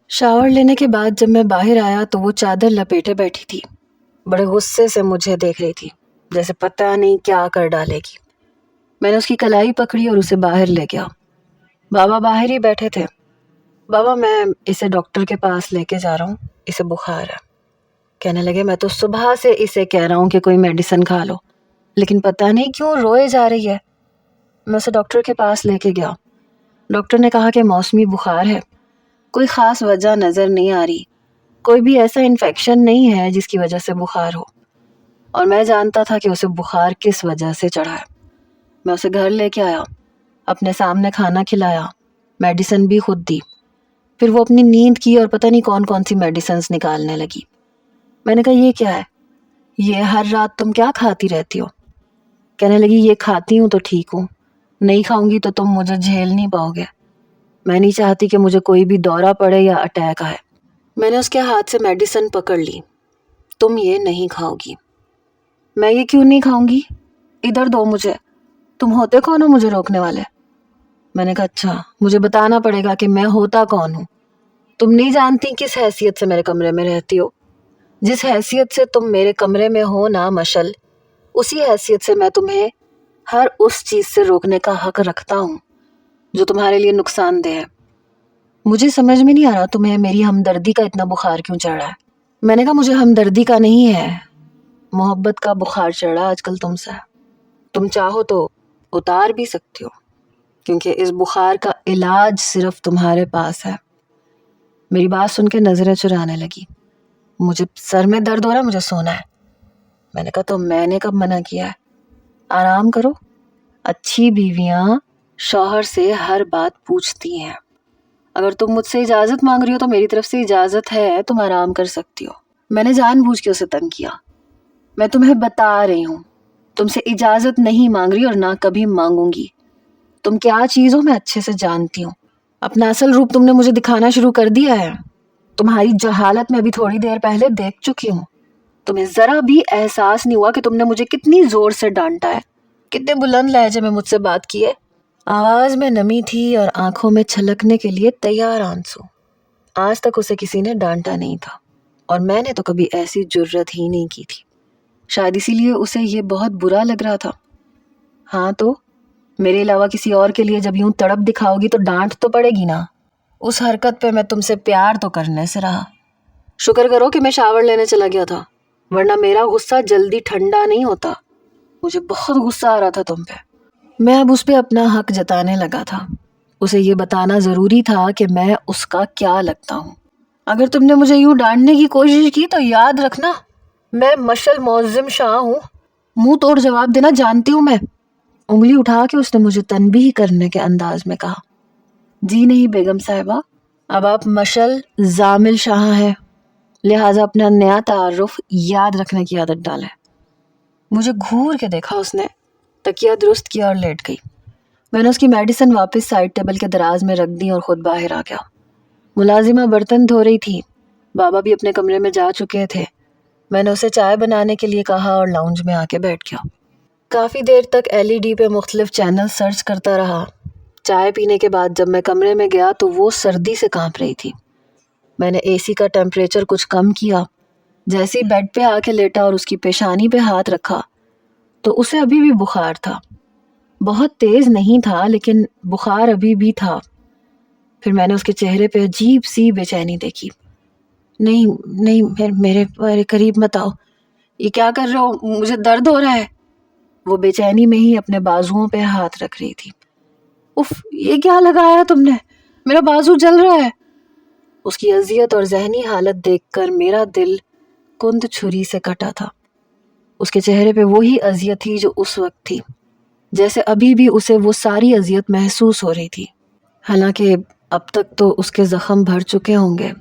Shower لینے کے بعد جب میں باہر آیا تو وہ چادر لپیٹے بیٹھی تھی، بڑے غصے سے مجھے دیکھ رہی تھی، جیسے پتہ نہیں کیا کر ڈالے گی۔ میں نے اس کی کلائی پکڑی اور اسے باہر لے گیا۔ بابا باہر ہی بیٹھے تھے۔ بابا میں اسے ڈاکٹر کے پاس لے کے جا رہا ہوں، اسے بخار ہے۔ کہنے لگے میں تو صبح سے اسے کہہ رہا ہوں کہ کوئی میڈیسن کھا لو، لیکن پتہ نہیں کیوں روئے جا رہی ہے۔ میں اسے ڈاکٹر کے پاس لے کے گیا۔ ڈاکٹر نے کہا کہ موسمی بخار ہے، کوئی خاص وجہ نظر نہیں آ رہی، کوئی بھی ایسا انفیکشن نہیں ہے جس کی وجہ سے بخار ہو، اور میں جانتا تھا کہ اسے بخار کس وجہ سے چڑھا ہے۔ میں اسے گھر لے کے آیا، اپنے سامنے کھانا کھلایا، میڈیسن بھی خود دی، پھر وہ اپنی نیند کی اور پتہ نہیں کون کون سی میڈیسنز نکالنے لگی۔ میں نے کہا یہ کیا ہے؟ یہ ہر رات تم کیا کھاتی رہتی ہو؟ کہنے لگی یہ کھاتی ہوں تو ٹھیک ہوں، نہیں کھاؤں گی تو تم مجھے جھیل نہیں پاؤ گے۔ میں نہیں چاہتی کہ مجھے کوئی بھی دورہ پڑے یا اٹیک آئے۔ میں نے اس کے ہاتھ سے میڈیسن پکڑ لی۔ تم یہ نہیں کھاؤ گی۔ میں یہ کیوں نہیں کھاؤں گی؟ ادھر دو مجھے، تم ہوتے کون ہو مجھے روکنے والے؟ میں نے کہا اچھا مجھے بتانا پڑے گا کہ میں ہوتا کون ہوں۔ تم نہیں جانتی کس حیثیت سے میرے کمرے میں رہتی ہو۔ جس حیثیت سے تم میرے کمرے میں ہو نا مشل، اسی حیثیت سے میں تمہیں ہر اس چیز سے روکنے کا حق رکھتا ہوں جو تمہارے لیے نقصان دہ ہے۔ مجھے سمجھ میں نہیں آ رہا تمہیں میری ہمدردی کا اتنا بخار کیوں چڑھ رہا ہے۔ میں نے کہا مجھے ہمدردی کا نہیں ہے، محبت کا بخار چڑھ رہا آج کل تم سے۔ تم چاہو تو اتار بھی سکتی ہو، کیونکہ اس بخار کا علاج صرف تمہارے پاس ہے۔ میری بات سن کے نظریں چرانے لگی۔ مجھے سر میں درد ہو رہا ہے، مجھے سونا ہے۔ میں نے کہا تو میں نے کب منع کیا ہے؟ آرام کرو۔ اچھی بیویاں شوہر سے ہر بات پوچھتی ہیں۔ اگر تم مجھ سے اجازت مانگ رہی ہو تو میری طرف سے اجازت ہے، تم آرام کر سکتی ہو۔ میں نے جان بوجھ کے اسے تنگ کیا۔ میں تمہیں بتا رہی ہوں، تم سے اجازت نہیں مانگ رہی اور نہ کبھی مانگوں گی۔ تم کیا چیز ہو میں اچھے سے جانتی ہوں۔ اپنا اصل روپ تم نے مجھے دکھانا شروع کر دیا ہے۔ تمہاری جہالت میں ابھی تھوڑی دیر پہلے دیکھ چکی ہوں۔ تمہیں ذرا بھی احساس نہیں ہوا کہ تم نے مجھے کتنی زور سے ڈانٹا ہے، کتنے بلند لہجے میں مجھ سے بات کی ہے۔ آواز میں نمی تھی اور آنکھوں میں چھلکنے کے لیے تیار آنسو۔ آج تک اسے کسی نے ڈانٹا نہیں تھا، اور میں نے تو کبھی ایسی جرت ہی نہیں کی تھی۔ شاید اسی لیے اسے یہ بہت برا لگ رہا تھا۔ ہاں تو میرے علاوہ کسی اور کے لیے جب یوں تڑپ دکھاؤ گی تو ڈانٹ تو پڑے گی نا۔ اس حرکت پہ میں تم سے پیار تو کرنے سے رہا۔ شکر کرو کہ میں شاور لینے چلا گیا تھا، ورنہ میرا غصہ جلدی ٹھنڈا نہیں ہوتا۔ مجھے بہت غصہ آ رہا تھا تم پہ۔ میں اب اس پہ اپنا حق جتانے لگا تھا۔ اسے یہ بتانا ضروری تھا کہ میں اس کا کیا لگتا ہوں۔ اگر تم نے مجھے یوں ڈانٹنے کی کوشش کی تو یاد رکھنا میں مشل معظم شاہ ہوں، منہ توڑ جواب دینا جانتی ہوں میں۔ انگلی اٹھا کے اس نے مجھے تنبیہ کرنے کے انداز میں کہا، جی نہیں بیگم صاحبہ، اب آپ مشل زامل شاہ ہیں، لہٰذا اپنا نیا تعارف یاد رکھنے کی عادت ڈالیں۔ مجھے گھور کے دیکھا اس نے، تکیہ درست کیا اور لیٹ گئی۔ میں نے اس کی میڈیسن واپس سائڈ ٹیبل کے دراز میں رکھ دی اور خود باہر آ گیا۔ ملازمہ برتن دھو رہی تھی، بابا بھی اپنے کمرے میں جا چکے تھے۔ میں نے اسے چائے بنانے کے لیے کہا اور لاؤنج میں آ کے بیٹھ گیا۔ کافی دیر تک LED پہ مختلف چینل سرچ کرتا رہا۔ چائے پینے کے بعد جب میں کمرے میں گیا تو وہ سردی سے کانپ رہی تھی۔ میں نے AC کا ٹیمپریچر کچھ کم کیا۔ جیسے ہی بیڈ پہ آ کے لیٹا اور اس کی پیشانی پہ ہاتھ رکھا تو اسے ابھی بھی بخار تھا۔ بہت تیز نہیں تھا لیکن بخار ابھی بھی تھا۔ پھر میں نے اس کے چہرے پہ عجیب سی بے چینی دیکھی۔ نہیں میرے قریب مت آؤ، یہ کیا کر رہے ہو، مجھے درد ہو رہا ہے۔ وہ بے چینی میں ہی اپنے بازوؤں پہ ہاتھ رکھ رہی تھی۔ اف، یہ کیا لگایا تم نے، میرا بازو جل رہا ہے۔ اس کی اذیت اور ذہنی حالت دیکھ کر میرا دل کند چھری سے کٹا تھا۔ اس کے چہرے پہ وہی اذیت تھی جو اس وقت تھی، جیسے ابھی بھی اسے وہ ساری اذیت محسوس ہو رہی تھی، حالانکہ اب تک تو اس کے زخم بھر چکے ہوں گے۔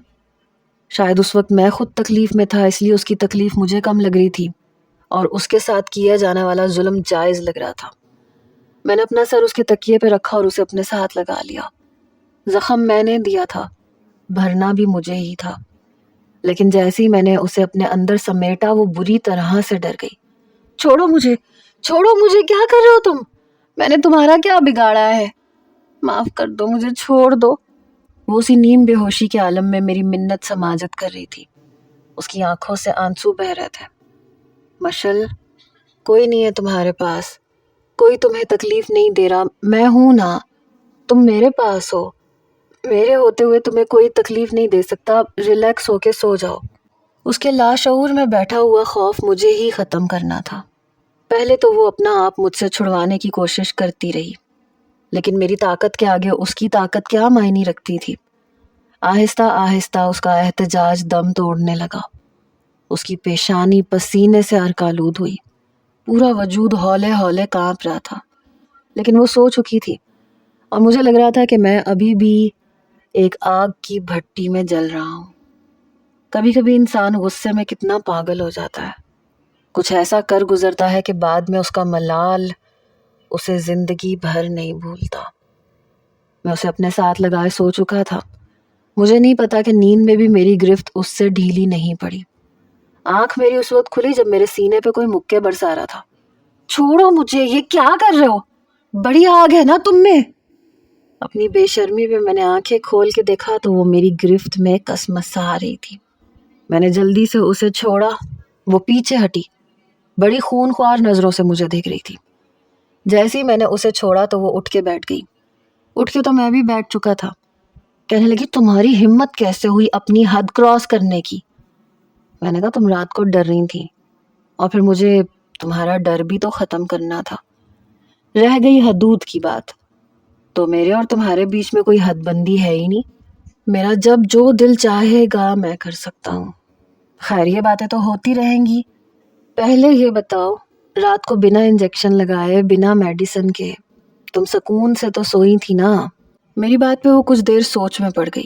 شاید اس وقت میں خود تکلیف میں تھا، اس لیے اس کی تکلیف مجھے کم لگ رہی تھی اور اس کے ساتھ کیا جانے والا ظلم جائز لگ رہا تھا۔ میں نے اپنا سر اس کے تکیے پہ رکھا اور اسے اپنے ساتھ لگا لیا۔ زخم میں نے دیا تھا، بھرنا بھی مجھے ہی تھا، لیکن جیسے ہی میں نے اسے اپنے اندر سمیٹا وہ بری طرح سے ڈر گئی۔ چھوڑو مجھے، کیا کر رہے ہو تم؟ میں نے تمہارا کیا بگاڑا ہے؟ معاف کر دو، مجھے چھوڑ دو۔ وہ اسی نیم بے ہوشی کے عالم میں میری منت سماجت کر رہی تھی. اس کی آنکھوں سے آنسو بہہ رہے تھے. مشل، کوئی نہیں ہے تمہارے پاس، کوئی تمہیں تکلیف نہیں دے رہا، میں ہوں نا، تم میرے پاس ہو، میرے ہوتے ہوئے تمہیں کوئی تکلیف نہیں دے سکتا، ریلیکس ہو کے سو جاؤ. اس کے لاشعور میں بیٹھا ہوا خوف مجھے ہی ختم کرنا تھا. پہلے تو وہ اپنا آپ مجھ سے چھڑوانے کی کوشش کرتی رہی، لیکن میری طاقت کے آگے اس کی طاقت کیا معنی رکھتی تھی. آہستہ آہستہ اس کا احتجاج دم توڑنے لگا. اس کی پیشانی پسینے سے ارکالود ہوئی، پورا وجود ہولے ہولے کانپ رہا تھا. لیکن وہ سو چکی تھی اور مجھے لگ رہا تھا کہ میں ابھی بھی ایک آگ کی بھٹی میں جل رہا ہوں. کبھی کبھی انسان غصے میں کتنا پاگل ہو جاتا ہے، کچھ ایسا کر گزرتا ہے کہ بعد میں اس کا ملال اسے زندگی بھر نہیں بھولتا. میں اسے اپنے ساتھ لگائے سو چکا تھا. مجھے نہیں پتا کہ نیند میں بھی میری گرفت اس سے ڈھیلی نہیں پڑی. آنکھ میری اس وقت کھلی جب میرے سینے پہ کوئی مکے برسا رہا تھا. چھوڑو مجھے، یہ کیا کر رہے ہو؟ بڑی آگ ہے نا تم میں. اپنی بے شرمی پہ میں نے آنکھیں کھول کے دیکھا تو وہ میری گرفت میں کسمسا رہی تھی. میں نے جلدی سے اسے چھوڑا. وہ پیچھے ہٹی، بڑی خون خوار نظروں سے مجھے دیکھ رہی تھی. جیسے ہی میں نے اسے چھوڑا تو وہ اٹھ کے بیٹھ گئی. اٹھ کے تو میں بھی بیٹھ چکا تھا. کہنے لگی، تمہاری ہمت کیسے ہوئی اپنی حد کراس کرنے کی؟ میں نے کہا، تم رات کو ڈر رہی تھی اور پھر مجھے تمہارا ڈر بھی تو ختم کرنا تھا. رہ گئی حدود کی بات، تو میرے اور تمہارے بیچ میں کوئی حد بندی ہے ہی نہیں. میرا جب جو دل چاہے گا میں کر سکتا ہوں. خیر، یہ باتیں تو ہوتی رہیں گی. پہلے یہ بتاؤ، رات کو بنا انجیکشن لگائے، بنا میڈیسن کے تم سکون سے تو سوئی تھی نا؟ میری بات پہ وہ کچھ دیر سوچ میں پڑ گئی.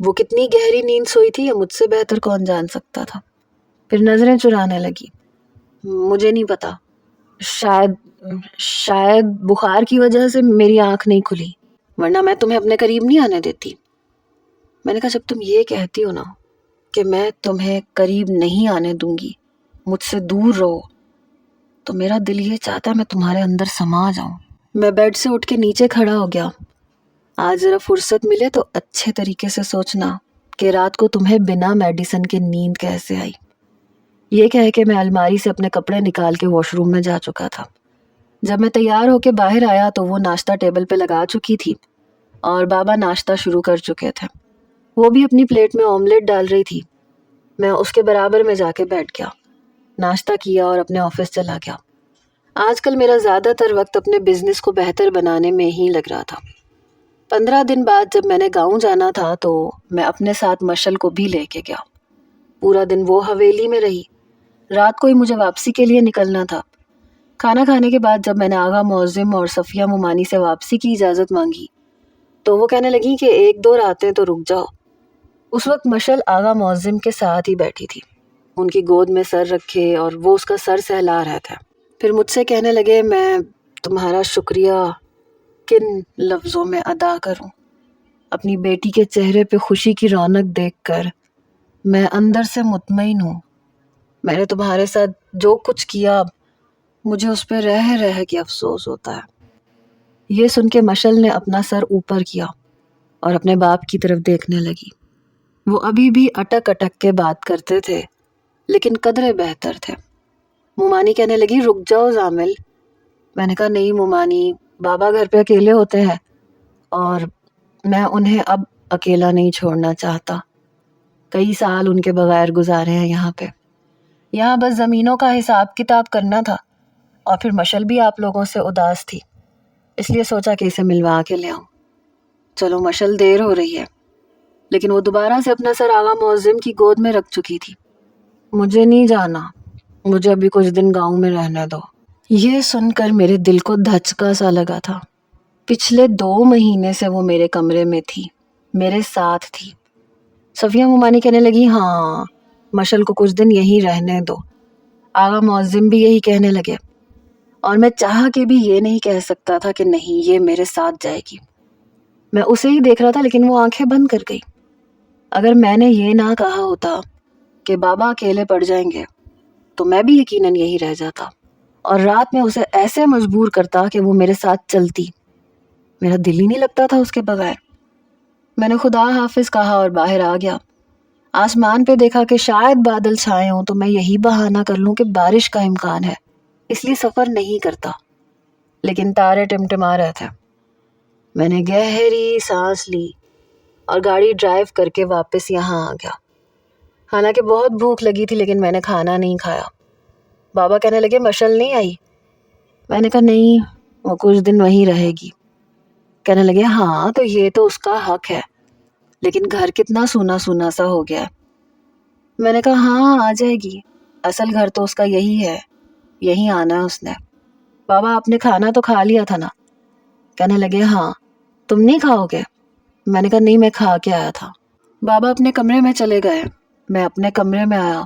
وہ کتنی گہری نیند سوئی تھی یہ مجھ سے بہتر کون جان سکتا تھا. پھر نظریں چرانے لگی. مجھے نہیں پتا، شاید بخار کی وجہ سے میری آنکھ نہیں کھلی، ورنہ میں تمہیں اپنے قریب نہیں آنے دیتی. میں نے کہا، جب تم یہ کہتی ہو نا کہ میں تمہیں قریب نہیں آنے دوں گی، مجھ سے دور رہو، تو میرا دل یہ چاہتا ہے میں تمہارے اندر سما جاؤں. میں بیڈ سے اٹھ کے نیچے کھڑا ہو گیا. آج ذرا فرصت ملے تو اچھے طریقے سے سوچنا کہ رات کو تمہیں بنا میڈیسن کے نیند کیسے آئی. یہ کہہ کے میں الماری سے اپنے کپڑے نکال کے واش روم میں جا چکا تھا. جب میں تیار ہو کے باہر آیا تو وہ ناشتہ ٹیبل پہ لگا چکی تھی اور بابا ناشتہ شروع کر چکے تھے. وہ بھی اپنی پلیٹ میں آملیٹ ڈال رہی تھی. میں اس کے برابر میں جا کے بیٹھ گیا، ناشتہ کیا اور اپنے آفس چلا گیا. آج کل میرا زیادہ تر وقت اپنے بزنس کو بہتر بنانے میں ہی لگ رہا تھا. 15 دن بعد جب میں نے گاؤں جانا تھا تو میں اپنے ساتھ مشل کو بھی لے کے گیا. پورا دن وہ حویلی میں رہی. رات کو ہی مجھے واپسی کے لیے نکلنا تھا. کھانا کھانے کے بعد جب میں نے آغا معظم اور صفیہ ممانی سے واپسی کی اجازت مانگی تو وہ کہنے لگی کہ 1-2 راتیں تو رک جاؤ. اس وقت مشل آغا معظم کے ساتھ ہی بیٹھی تھی، ان کی گود میں سر رکھے اور وہ اس کا سر سہلا رہے تھے. پھر مجھ سے کہنے لگے، میں تمہارا شکریہ کن لفظوں میں ادا کروں؟ اپنی بیٹی کے چہرے پہ خوشی کی رونق دیکھ کر میں اندر سے مطمئن ہوں. میں نے تمہارے ساتھ جو کچھ کیا مجھے اس پہ رہ رہ کے افسوس ہوتا ہے. یہ سن کے مشل نے اپنا سر اوپر کیا اور اپنے باپ کی طرف دیکھنے لگی. وہ ابھی بھی اٹک اٹک کے بات کرتے تھے لیکن قدرے بہتر تھے. ممانی کہنے لگی، رک جاؤ زامل. میں نے کہا، نہیں ممانی، بابا گھر پہ اکیلے ہوتے ہیں اور میں انہیں اب اکیلا نہیں چھوڑنا چاہتا. کئی سال ان کے بغیر گزارے ہیں یہاں پہ. یہاں بس زمینوں کا حساب کتاب کرنا تھا اور پھر مشل بھی آپ لوگوں سے اداس تھی، اس لیے سوچا کہ اسے ملوا کے لے آؤں. چلو مشل، دیر ہو رہی ہے. لیکن وہ دوبارہ سے اپنا سر آغا معظم کی گود میں رکھ چکی تھی. مجھے نہیں جانا، مجھے ابھی کچھ دن گاؤں میں رہنے دو. یہ سن کر میرے دل کو دھچکا سا لگا تھا. پچھلے 2 مہینے سے وہ میرے کمرے میں تھی، میرے ساتھ تھی. صفیہ ممانی کہنے لگی، ہاں مشل کو کچھ دن یہیں رہنے دو. آغا معظم بھی یہی کہنے لگے اور میں چاہ کے بھی یہ نہیں کہہ سکتا تھا کہ نہیں، یہ میرے ساتھ جائے گی. میں اسے ہی دیکھ رہا تھا لیکن وہ آنکھیں بند کر گئی. اگر میں نے یہ نہ کہا ہوتا کہ بابا اکیلے پڑ جائیں گے تو میں بھی یقیناً یہی رہ جاتا اور رات میں اسے ایسے مجبور کرتا کہ وہ میرے ساتھ چلتی. میرا دل ہی نہیں لگتا تھا اس کے بغیر. میں نے خدا حافظ کہا اور باہر آ گیا۔ آسمان پہ دیکھا کہ شاید بادل چھائے ہوں تو میں یہی بہانہ کر لوں کہ بارش کا امکان ہے، اس لیے سفر نہیں کرتا، لیکن تارے ٹمٹما رہے تھے۔ میں نے گہری سانس لی اور گاڑی ڈرائیو کر کے واپس یہاں آ گیا۔ حالانکہ بہت بھوک لگی تھی لیکن میں نے کھانا نہیں کھایا۔ بابا کہنے لگے مشل نہیں آئی؟ میں نے کہا نہیں، وہ کچھ دن وہیں رہے گی۔ کہنے لگے ہاں تو یہ تو اس کا حق ہے، لیکن گھر کتنا سونا سونا سا ہو گیا ہے۔ میں نے کہا ہاں آ جائے گی، اصل گھر تو اس کا یہی ہے، یہی آنا ہے اس نے۔ بابا آپ نے کھانا تو کھا لیا تھا نا؟ کہنے لگے ہاں، تم نہیں کھاؤ گے؟ میں نے کہا نہیں، میں کھا کے آیا تھا۔ بابا اپنے کمرے میں چلے گئے، میں اپنے کمرے میں آیا۔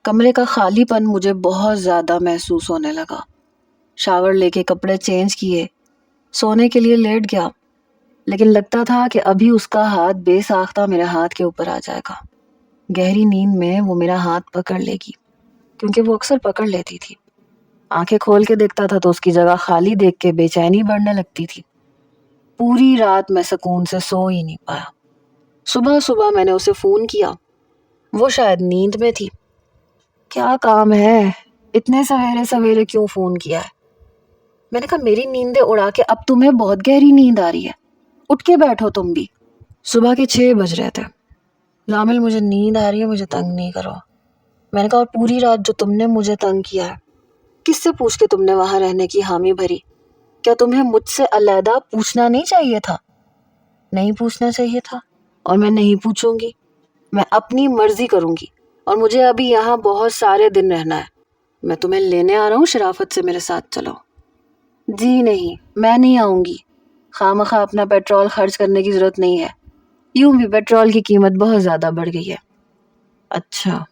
کمرے کا خالی پن مجھے بہت زیادہ محسوس ہونے لگا۔ شاور لے کے کپڑے چینج کیے، سونے کے لیے لیٹ گیا، لیکن لگتا تھا کہ ابھی اس کا ہاتھ بے ساختہ میرے ہاتھ کے اوپر آ جائے گا۔ گہری نیند میں وہ میرا ہاتھ پکڑ لے گی، کیونکہ وہ اکثر پکڑ لیتی تھی۔ آنکھیں کھول کے دیکھتا تھا تو اس کی جگہ خالی دیکھ کے بے چینی بڑھنے لگتی تھی۔ پوری رات میں سکون سے سو ہی نہیں پایا۔ صبح میں نے اسے فون کیا، وہ شاید نیند میں تھی۔ کیا کام ہے، اتنے سویرے سویرے کیوں فون کیا ہے؟ میں نے کہا میری نیندیں اڑا کے اب تمہیں بہت گہری نیند آ رہی ہے، اٹھ کے بیٹھو تم بھی۔ صبح کے 6 بج رہے تھے۔ لامل مجھے نیند آ رہی ہے، مجھے تنگ نہیں کرو۔ میں نے کہا اور پوری رات جو تم نے مجھے تنگ کیا ہے، کس سے پوچھ کے تم نے وہاں رہنے کی حامی بھری؟ کیا تمہیں مجھ سے علیحدہ پوچھنا نہیں چاہیے تھا؟ نہیں پوچھنا چاہیے تھا، اور میں نہیں پوچھوں گی۔ میں اپنی مرضی کروں گی، اور مجھے ابھی یہاں بہت سارے دن رہنا ہے۔ میں تمہیں لینے آ رہا ہوں، شرافت سے میرے ساتھ چلو۔ جی نہیں، میں نہیں آؤں گی، خواہ اپنا پیٹرول خرچ کرنے کی ضرورت نہیں ہے، یوں بھی پیٹرول کی قیمت بہت زیادہ بڑھ گئی ہے۔ اچھا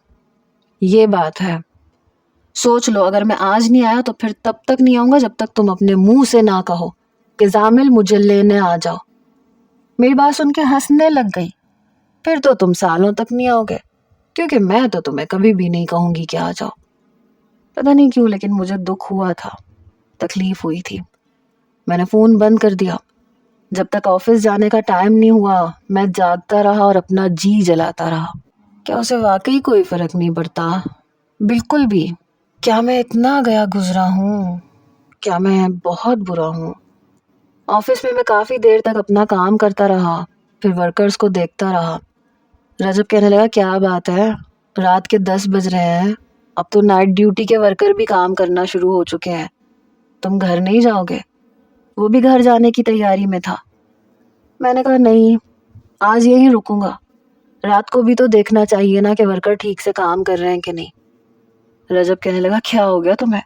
یہ بات ہے، سوچ لو اگر میں آج نہیں آیا تو پھر تب تک نہیں آؤں گا جب تک تم اپنے منہ سے نہ کہو کہ زامل مجھے لینے آ جاؤ۔ میری بات سن کے ہنسنے لگ گئی۔ پھر تو تم سالوں تک نہیں آؤ گے، کیونکہ میں تو تمہیں کبھی بھی نہیں کہوں گی کہ آ جاؤ۔ پتہ نہیں کیوں لیکن مجھے دکھ ہوا تھا، تکلیف ہوئی تھی۔ میں نے فون بند کر دیا۔ جب تک آفس جانے کا ٹائم نہیں ہوا میں جاگتا رہا اور اپنا جی جلاتا رہا۔ کیا اسے واقعی کوئی فرق نہیں پڑتا؟ بالکل بھی۔ کیا میں اتنا گیا گزرا ہوں؟ کیا میں بہت برا ہوں؟ آفس میں کافی دیر تک اپنا کام کرتا رہا، پھر ورکرز کو دیکھتا رہا۔ رجب کہنے لگا کیا بات ہے، رات کے 10 بج رہے ہیں، اب تو نائٹ ڈیوٹی کے ورکر بھی کام کرنا شروع ہو چکے ہیں، تم گھر نہیں جاؤ گے؟ وہ بھی گھر جانے کی تیاری میں تھا۔ میں نے کہا نہیں، آج یہیں رکوں گا، رات کو بھی تو دیکھنا چاہیے نا کہ ورکر ٹھیک سے کام کر رہے ہیں کہ نہیں۔ رجب کہنے لگا کیا ہو گیا تمہیں؟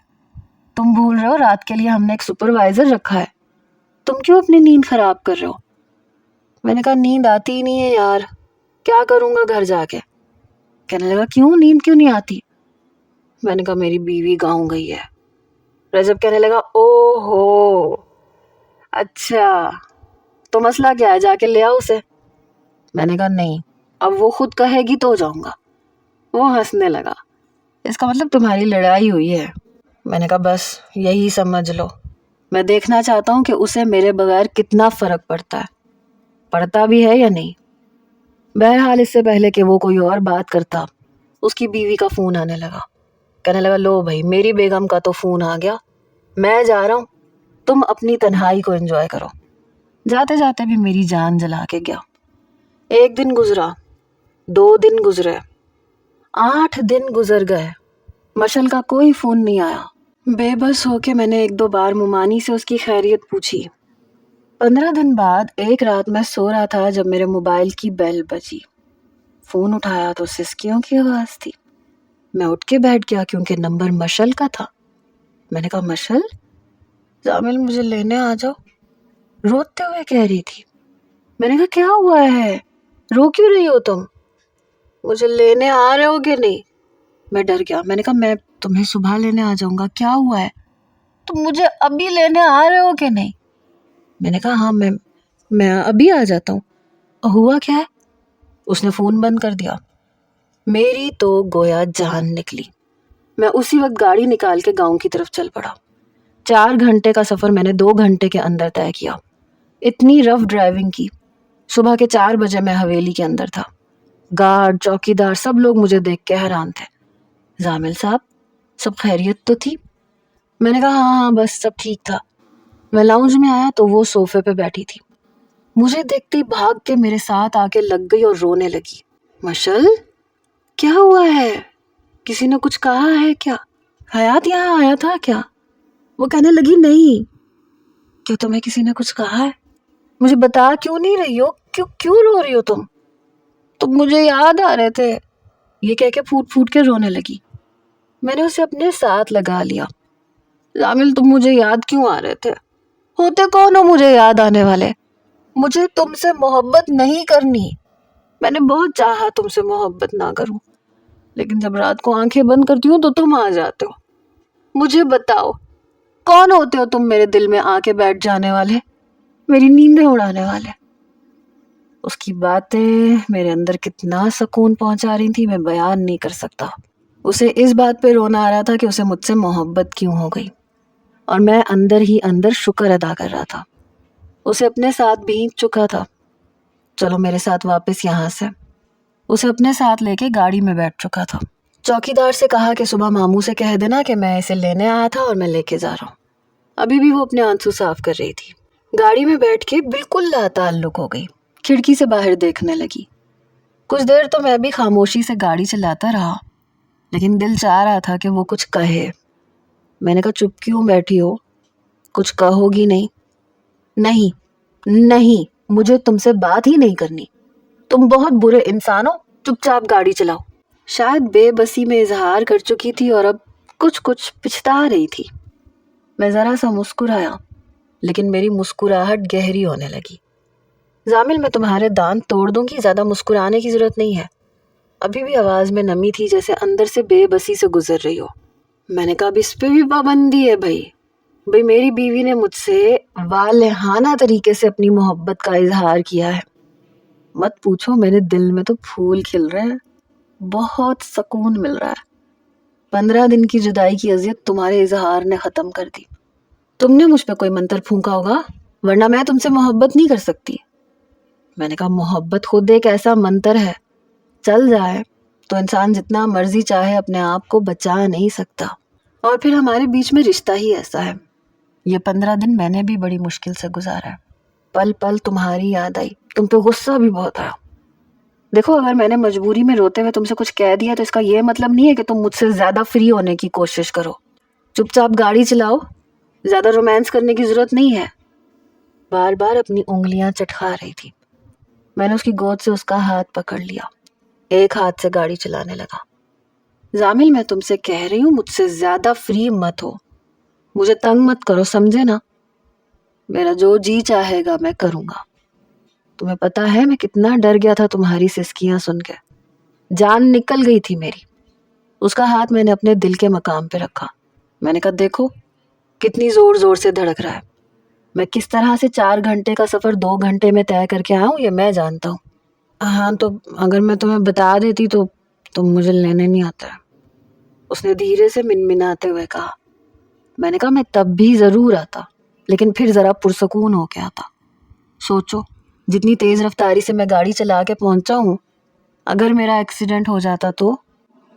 تم بھول رہے ہو رات کے لیے ہم نے ایک سپروائزر رکھا ہے، تم کیوں اپنی نیند خراب کر رہے ہو؟ میں نے کہا نیند آتی ہی نہیں ہے یار، کیا کروں گا گھر جا کے؟ کہنے لگا کیوں، نیند کیوں نہیں آتی؟ میں نے کہا میری بیوی گاؤں گئی ہے۔ رجب کہنے لگا او ہو اچھا، تو مسئلہ کیا ہے، جا کے لے آؤ اسے۔ میں نے کہا نہیں، اب وہ خود کہے گی تو جاؤں گا۔ وہ ہنسنے لگا، اس کا مطلب تمہاری لڑائی ہوئی ہے۔ میں نے کہا بس یہی سمجھ لو، میں دیکھنا چاہتا ہوں کہ اسے میرے بغیر کتنا فرق پڑتا ہے، پڑتا بھی ہے یا نہیں۔ بہرحال اس سے پہلے کہ وہ کوئی اور بات کرتا اس کی بیوی کا فون آنے لگا۔ کہنے لگا لو بھائی، میری بیگم کا تو فون آ گیا، میں جا رہا ہوں، تم اپنی تنہائی کو انجوائے کرو۔ جاتے جاتے بھی میری جان جلا کے گیا۔ 1 دن گزرا، 2 دن گزرے، 8 دن گزر گئے، مشل کا کوئی فون نہیں آیا۔ بے بس ہو کے میں نے 1-2 بار ممانی سے اس کی خیریت پوچھی۔ 15 دن بعد ایک رات میں سو رہا تھا جب میرے موبائل کی بیل بجی۔ فون اٹھایا تو سسکیوں کی آواز تھی۔ میں اٹھ کے بیٹھ گیا کیونکہ نمبر مشل کا تھا۔ میں نے کہا مشل، زامل مجھے لینے آ جاؤ، روتے ہوئے کہہ رہی تھی۔ میں نے کہا کیا ہوا ہے، رو کیوں رہی ہو تم؟ مجھے لینے آ رہے ہو کہ نہیں؟ میں ڈر گیا۔ میں نے کہا میں تمہیں صبح لینے آ جاؤں گا، کیا ہوا ہے، تم مجھے ابھی لینے آ رہے ہو کہ نہیں؟ میں نے کہا ہاں میں ابھی آ جاتا ہوں۔ ہوا کیا ہے؟ اس نے فون بند کر دیا۔ میری تو گویا جان نکلی۔ میں اسی وقت گاڑی نکال کے گاؤں کی طرف چل پڑا۔ 4 گھنٹے کا سفر میں نے 2 گھنٹے کے اندر طے کیا۔ اتنی رف ڈرائیونگ کی، صبح کے 4 بجے میں حویلی کے اندر تھا. گارڈ، چوکیدار سب لوگ مجھے دیکھ کے حیران تھے. زامل صاحب، سب خیریت تو تھی؟ میں نے کہا ہاں بس سب ٹھیک تھا. میں لاؤنج میں آیا تو وہ صوفے پہ بیٹھی تھی. مجھے دیکھتی بھاگ کے میرے ساتھ آ کے لگ گئی اور رونے لگی. مشل، کیا ہوا ہے؟ کسی نے کچھ کہا ہے کیا؟ حیات یہاں آیا تھا کیا؟ وہ کہنے لگی نہیں. کیا تمہیں کسی نے کچھ کہا ہے؟ مجھے بتا کیوں نہیں رہی ہو؟ کیوں رو رہی ہو تم مجھے یاد آ رہے تھے. یہ کہہ کے پھوٹ پھوٹ کے رونے لگی. میں نے اسے اپنے ساتھ لگا لیا. زامل، تم مجھے یاد کیوں آ رہے تھے؟ ہوتے کون ہو مجھے یاد آنے والے؟ مجھے تم سے محبت نہیں کرنی. میں نے بہت چاہا تم سے محبت نہ کروں، لیکن جب رات کو آنکھیں بند کرتی ہوں تو تم آ جاتے ہو. مجھے بتاؤ کون ہوتے ہو تم میرے دل میں آ کے بیٹھ جانے والے، میری نیندیں اڑانے والے؟ اس کی باتیں میرے اندر کتنا سکون پہنچا رہی تھی میں بیان نہیں کر سکتا. اسے اس بات پہ رونا آ رہا تھا کہ اسے مجھ سے محبت کیوں ہو گئی، اور میں اندر ہی اندر شکر ادا کر رہا تھا. اسے اپنے ساتھ بھینچ چکا تھا. چلو میرے ساتھ واپس یہاں سے. اسے اپنے ساتھ لے کے گاڑی میں بیٹھ چکا تھا. چوکیدار سے کہا کہ صبح ماموں سے کہہ دینا کہ میں اسے لینے آیا تھا اور میں لے کے جا رہا ہوں. ابھی بھی وہ اپنے آنسو صاف کر رہی تھی. گاڑی میں بیٹھ کے بالکل لا تعلق ہو گئی. کھڑکی سے باہر دیکھنے لگی. کچھ دیر تو میں بھی خاموشی سے گاڑی چلاتا رہا، لیکن دل چاہ رہا تھا کہ وہ کچھ کہے. میں نے کہا چپ کیوں بیٹھی ہو؟ کچھ کہو گی نہیں؟ نہیں، مجھے تم سے بات ہی نہیں کرنی. تم بہت برے انسان ہو، چپ چاپ گاڑی چلاؤ. شاید بے بسی میں اظہار کر چکی تھی اور اب کچھ پچھتا رہی تھی. میں ذرا سا مسکرایا، لیکن میری مسکراہٹ گہری ہونے لگی. زامل، میں تمہارے دانت توڑ دوں گی، زیادہ مسکرانے کی ضرورت نہیں ہے. ابھی بھی آواز میں نمی تھی جیسے اندر سے بے بسی سے گزر رہی ہو. میں نے کہا اب اس پہ بھی پابندی ہے بھائی میری بیوی نے مجھ سے والہانہ طریقے سے اپنی محبت کا اظہار کیا ہے. مت پوچھو، میرے دل میں تو پھول کھل رہے ہیں، بہت سکون مل رہا ہے. 15 دن کی جدائی کی اذیت تمہارے اظہار نے ختم کر دی. تم نے مجھ پہ کوئی منتر پھونکا ہوگا، ورنہ میں تم سے محبت نہیں کر سکتی. میں نے کہا محبت خود ایک ایسا منتر ہے، چل جائے تو انسان جتنا مرضی چاہے اپنے آپ کو بچا نہیں سکتا. اور پھر ہمارے بیچ میں رشتہ ہی ایسا ہے. یہ 15 دن میں نے بھی بڑی مشکل سے گزارا ہے. پل پل تمہاری یاد آئی، تم پہ غصہ بھی بہت آیا. دیکھو اگر میں نے مجبوری میں روتے ہوئے تم سے کچھ کہہ دیا تو اس کا یہ مطلب نہیں ہے کہ تم مجھ سے زیادہ فری ہونے کی کوشش کرو. چپ چاپ گاڑی چلاؤ، زیادہ رومانس کرنے کی ضرورت نہیں ہے. بار بار اپنی انگلیاں چٹکا رہی تھی. میں نے اس کی گود سے اس کا ہاتھ پکڑ لیا، ایک ہاتھ سے گاڑی چلانے لگا. زامل، میں تم سے کہہ رہی ہوں مجھ سے زیادہ فری مت ہو، مجھے تنگ مت کرو، سمجھے نا؟ میرا جو جی چاہے گا میں کروں گا. تمہیں پتا ہے میں کتنا ڈر گیا تھا تمہاری سسکیاں سن کے، جان نکل گئی تھی میری. اس کا ہاتھ میں نے اپنے دل کے مقام پہ رکھا. میں نے کہا دیکھو کتنی زور زور سے دھڑک رہا ہے. میں کس طرح سے 4 گھنٹے کا سفر 2 گھنٹے میں طے کر کے آیا ہوں یہ میں جانتا ہوں. ہاں تو اگر میں تمہیں بتا دیتی تو تم مجھے لینے نہیں آتا ہے، اس نے دھیرے سے منمناتے ہوئے کہا. میں نے کہا میں تب بھی ضرور آتا، لیکن پھر ذرا پرسکون ہو کے آتا. سوچو جتنی تیز رفتاری سے میں گاڑی چلا کے پہنچا ہوں، اگر میرا ایکسیڈنٹ ہو جاتا تو؟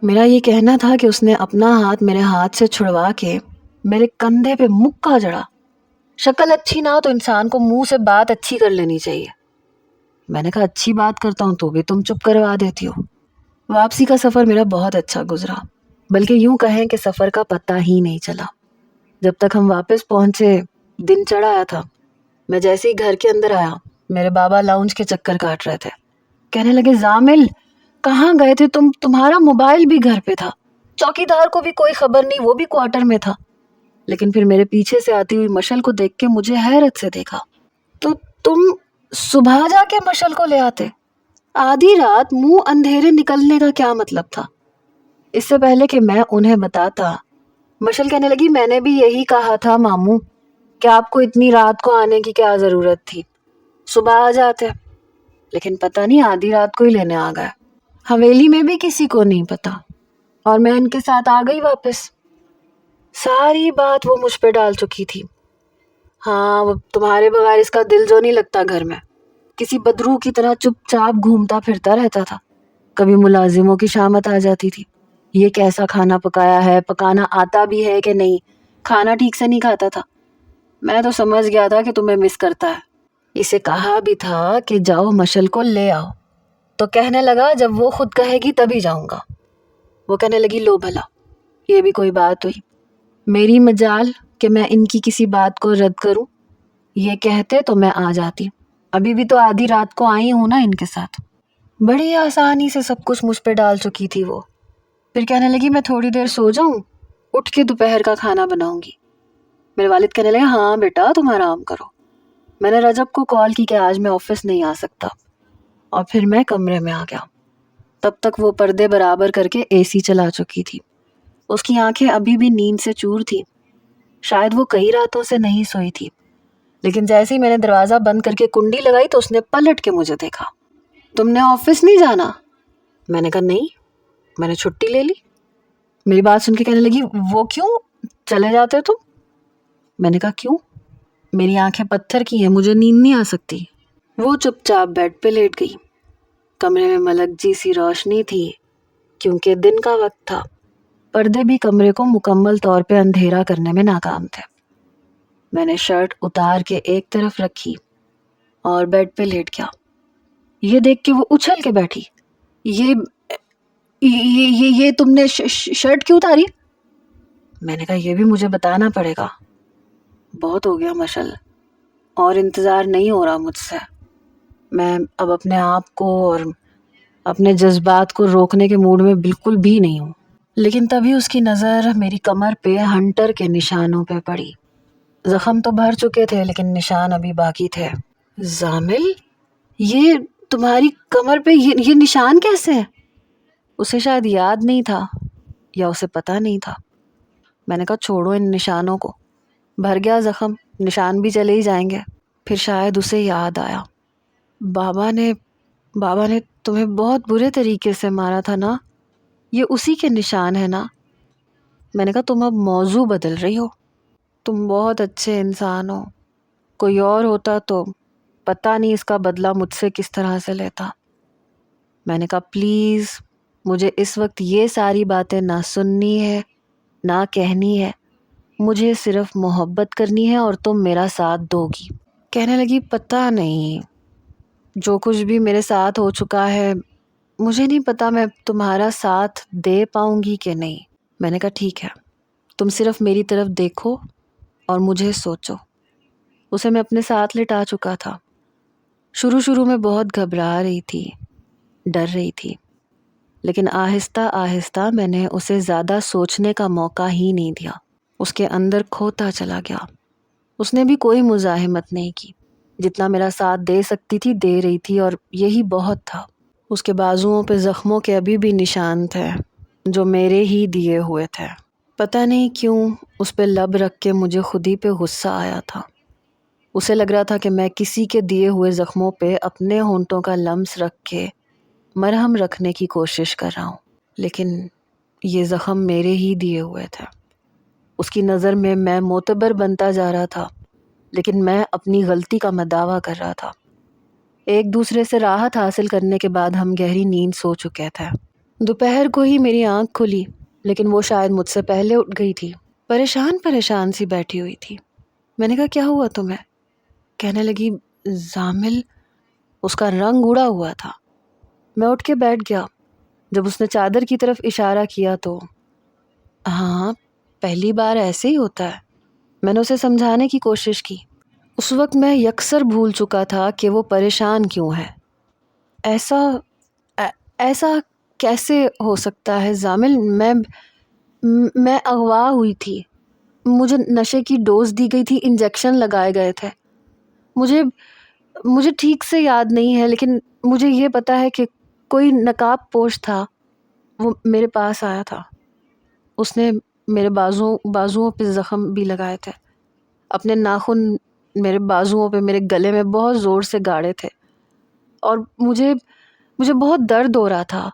میرا یہ کہنا تھا کہ اس نے اپنا ہاتھ میرے ہاتھ سے چھڑوا کے میرے کندھے پہ مکہ جڑا. شکل اچھی نہ ہو تو انسان کو منہ سے بات اچھی کر لینی چاہیے. میں نے کہا اچھی بات کرتا ہوں تو بھی تم چپ کروا دیتی ہو. واپسی کا سفر میرا بہت اچھا گزرا، بلکہ یوں کہیں کہ سفر کا پتہ ہی نہیں چلا. جب تک ہم واپس پہنچے دن چڑھ آیا تھا. میں جیسے ہی گھر کے اندر آیا میرے بابا لاؤنج کے چکر کاٹ رہے تھے. کہنے لگے زامل کہاں گئے تھے تم؟ تمہارا موبائل بھی گھر پہ تھا، چوکیدار کو بھی کوئی خبر نہیں، وہ بھی کوارٹر میں تھا. لیکن پھر میرے پیچھے سے آتی ہوئی مشل کو دیکھ کے مجھے حیرت سے دیکھا. تو تم صبح جا کے مشل کو لے آتے؟ آدھی رات منہ اندھیرے نکلنے کا کیا مطلب تھا؟ اس سے پہلے کہ میں انہیں بتاتا مشل کہنے لگی میں نے بھی یہی کہا تھا ماموں کہ آپ کو اتنی رات کو آنے کی کیا ضرورت تھی، صبح آ جاتے. لیکن پتہ نہیں آدھی رات کو ہی لینے آ گئے. حویلی میں بھی کسی کو نہیں پتا، اور میں ان کے ساتھ آ گئی واپس. ساری بات وہ مجھ پہ ڈال چکی تھی. ہاں وہ تمہارے بغیر اس کا دل جو نہیں لگتا گھر میں. کسی بدروح کی طرح چپ چاپ گھومتا پھرتا رہتا تھا۔ کبھی ملازموں کی شامت آ جاتی تھی، یہ کیسا کھانا پکایا ہے، پکانا آتا بھی ہے کہ نہیں، کھانا ٹھیک سے نہیں کھاتا تھا۔ میں تو سمجھ گیا تھا کہ تمہیں مس کرتا ہے۔ اسے کہا بھی تھا کہ جاؤ مشل کو لے آؤ، تو کہنے لگا جب وہ خود کہے گی تبھی جاؤں گا۔ وہ کہنے لگی لو بھلا، یہ بھی کوئی بات ہوئی، میری مجال کہ میں ان کی کسی بات کو رد کروں، یہ کہتے تو میں آ جاتی، ابھی بھی تو آدھی رات کو آئی ہوں نا ان کے ساتھ۔ بڑی آسانی سے سب کچھ مجھ پہ ڈال چکی تھی وہ۔ پھر کہنے لگی میں تھوڑی دیر سو جاؤں، اٹھ کے دوپہر کا کھانا بناؤں گی۔ میرے والد کہنے لگے ہاں بیٹا تم آرام کرو۔ میں نے رجب کو کال کی کہ آج میں آفس نہیں آ سکتا، اور پھر میں کمرے میں آ گیا۔ تب تک وہ پردے برابر کر کے اے سی چلا چکی تھی۔ اس کی آنکھیں ابھی بھی نیند سے چور تھی، شاید وہ کئی راتوں سے نہیں سوئی تھی۔ لیکن جیسے ہی میں نے دروازہ بند کر کے کنڈی لگائی تو اس نے پلٹ کے مجھے دیکھا۔ تم نے آفس نہیں جانا؟ میں نے کہا نہیں، میں نے چھٹی لے لی۔ میری بات سن کے کہنے لگی وہ کیوں، چلے جاتے تم؟ میں نے کہا کیوں؟ میری آنکھیں پتھر کی ہیں، مجھے نیند نہیں آ سکتی۔ وہ چپ چاپ بیڈ پہ لیٹ گئی۔ کمرے میں ملک جی سی روشنی تھی کیونکہ دن کا وقت تھا، پردے بھی کمرے کو مکمل طور پہ اندھیرا کرنے میں ناکام تھے۔ میں نے شرٹ اتار کے ایک طرف رکھی اور بیڈ پہ لیٹ گیا۔ یہ دیکھ کے وہ اچھل کے بیٹھی، یہ تم نے شرٹ کیوں اتاری؟ میں نے کہا یہ بھی مجھے بتانا پڑے گا، بہت ہو گیا مشل، اور انتظار نہیں ہو رہا مجھ سے۔ میں اب اپنے آپ کو اور اپنے جذبات کو روکنے کے موڈ میں بالکل بھی نہیں ہوں۔ لیکن تبھی اس کی نظر میری کمر پہ ہنٹر کے نشانوں پہ پڑی۔ زخم تو بھر چکے تھے لیکن نشان ابھی باقی تھے۔ زامل، یہ تمہاری کمر پہ یہ نشان کیسے ہے؟ اسے شاید یاد نہیں تھا یا اسے پتا نہیں تھا۔ میں نے کہا چھوڑو ان نشانوں کو، بھر گیا زخم، نشان بھی چلے ہی جائیں گے۔ پھر شاید اسے یاد آیا، بابا نے تمہیں بہت برے طریقے سے مارا تھا نا، یہ اسی کے نشان ہے نا۔ میں نے کہا تم اب موضوع بدل رہی ہو، تم بہت اچھے انسان ہو، کوئی اور ہوتا تو پتہ نہیں اس کا بدلہ مجھ سے کس طرح سے لیتا۔ میں نے کہا پلیز مجھے اس وقت یہ ساری باتیں نہ سننی ہے نہ کہنی ہے، مجھے صرف محبت کرنی ہے اور تم میرا ساتھ دو گی۔ کہنے لگی پتہ نہیں، جو کچھ بھی میرے ساتھ ہو چکا ہے مجھے نہیں پتا میں تمہارا ساتھ دے پاؤں گی کہ نہیں۔ میں نے کہا ٹھیک ہے، تم صرف میری طرف دیکھو اور مجھے سوچو۔ اسے میں اپنے ساتھ لٹا چکا تھا۔ شروع میں بہت گھبرا رہی تھی، ڈر رہی تھی، لیکن آہستہ آہستہ میں نے اسے زیادہ سوچنے کا موقع ہی نہیں دیا، اس کے اندر کھوتا چلا گیا۔ اس نے بھی کوئی مزاحمت نہیں کی، جتنا میرا ساتھ دے سکتی تھی دے رہی تھی، اور یہی بہت تھا۔ اس کے بازوؤں پہ زخموں کے ابھی بھی نشان تھے جو میرے ہی دیے ہوئے تھے۔ پتہ نہیں کیوں اس پہ لب رکھ کے مجھے خود ہی پہ غصہ آیا تھا۔ اسے لگ رہا تھا کہ میں کسی کے دیے ہوئے زخموں پہ اپنے ہونٹوں کا لمس رکھ کے مرہم رکھنے کی کوشش کر رہا ہوں، لیکن یہ زخم میرے ہی دیے ہوئے تھے۔ اس کی نظر میں معتبر بنتا جا رہا تھا، لیکن میں اپنی غلطی کا مداوع کر رہا تھا۔ ایک دوسرے سے راحت حاصل کرنے کے بعد ہم گہری نیند سو چکے تھے۔ دوپہر کو ہی میری آنکھ کھلی، لیکن وہ شاید مجھ سے پہلے اٹھ گئی تھی، پریشان سی بیٹھی ہوئی تھی۔ میں نے کہا کیا ہوا تمہیں؟ کہنے لگی زامل، اس کا رنگ اڑا ہوا تھا۔ میں اٹھ کے بیٹھ گیا۔ جب اس نے چادر کی طرف اشارہ کیا تو ہاں، پہلی بار ایسے ہی ہوتا ہے۔ میں نے اسے سمجھانے کی کوشش کی۔ اس وقت میں یکسر بھول چکا تھا کہ وہ پریشان کیوں ہے۔ ایسا کیسے ہو سکتا ہے زامل؟ میں اغوا ہوئی تھی، مجھے نشے کی ڈوز دی گئی تھی، انجیکشن لگائے گئے تھے۔ مجھے ٹھیک سے یاد نہیں ہے، لیکن مجھے یہ پتا ہے کہ کوئی نقاب پوش تھا، وہ میرے پاس آیا تھا۔ اس نے میرے بازوؤں پہ زخم بھی لگائے تھے، اپنے ناخن میرے بازوؤں پہ، میرے گلے میں بہت زور سے گاڑے تھے، اور مجھے بہت درد ہو رہا تھا۔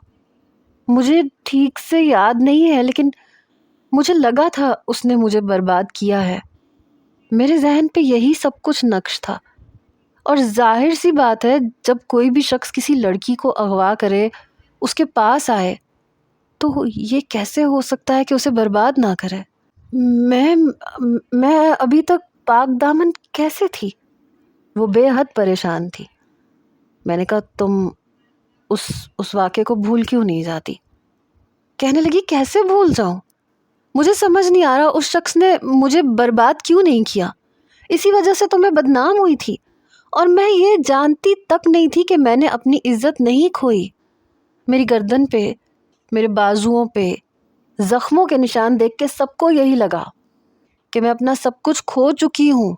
مجھے ٹھیک سے یاد نہیں ہے، لیکن مجھے لگا تھا اس نے مجھے برباد کیا ہے۔ میرے ذہن پہ یہی سب کچھ نقش تھا۔ اور ظاہر سی بات ہے جب کوئی بھی شخص کسی لڑکی کو اغوا کرے، اس کے پاس آئے، تو یہ کیسے ہو سکتا ہے کہ اسے برباد نہ کرے؟ میں میں ابھی تک پاک دامن کیسے تھی؟ وہ بے حد پریشان تھی۔ میں نے کہا تم اس واقعے کو بھول کیوں نہیں جاتی؟ کہنے لگی کیسے بھول جاؤں؟ مجھے سمجھ نہیں آ رہا اس شخص نے مجھے برباد کیوں نہیں کیا، اسی وجہ سے تو میں بدنام ہوئی تھی، اور میں یہ جانتی تک نہیں تھی کہ میں نے اپنی عزت نہیں کھوئی۔ میری گردن پہ، میرے بازوؤں پہ زخموں کے نشان دیکھ کے سب کو یہی لگا کہ میں اپنا سب کچھ کھو چکی ہوں،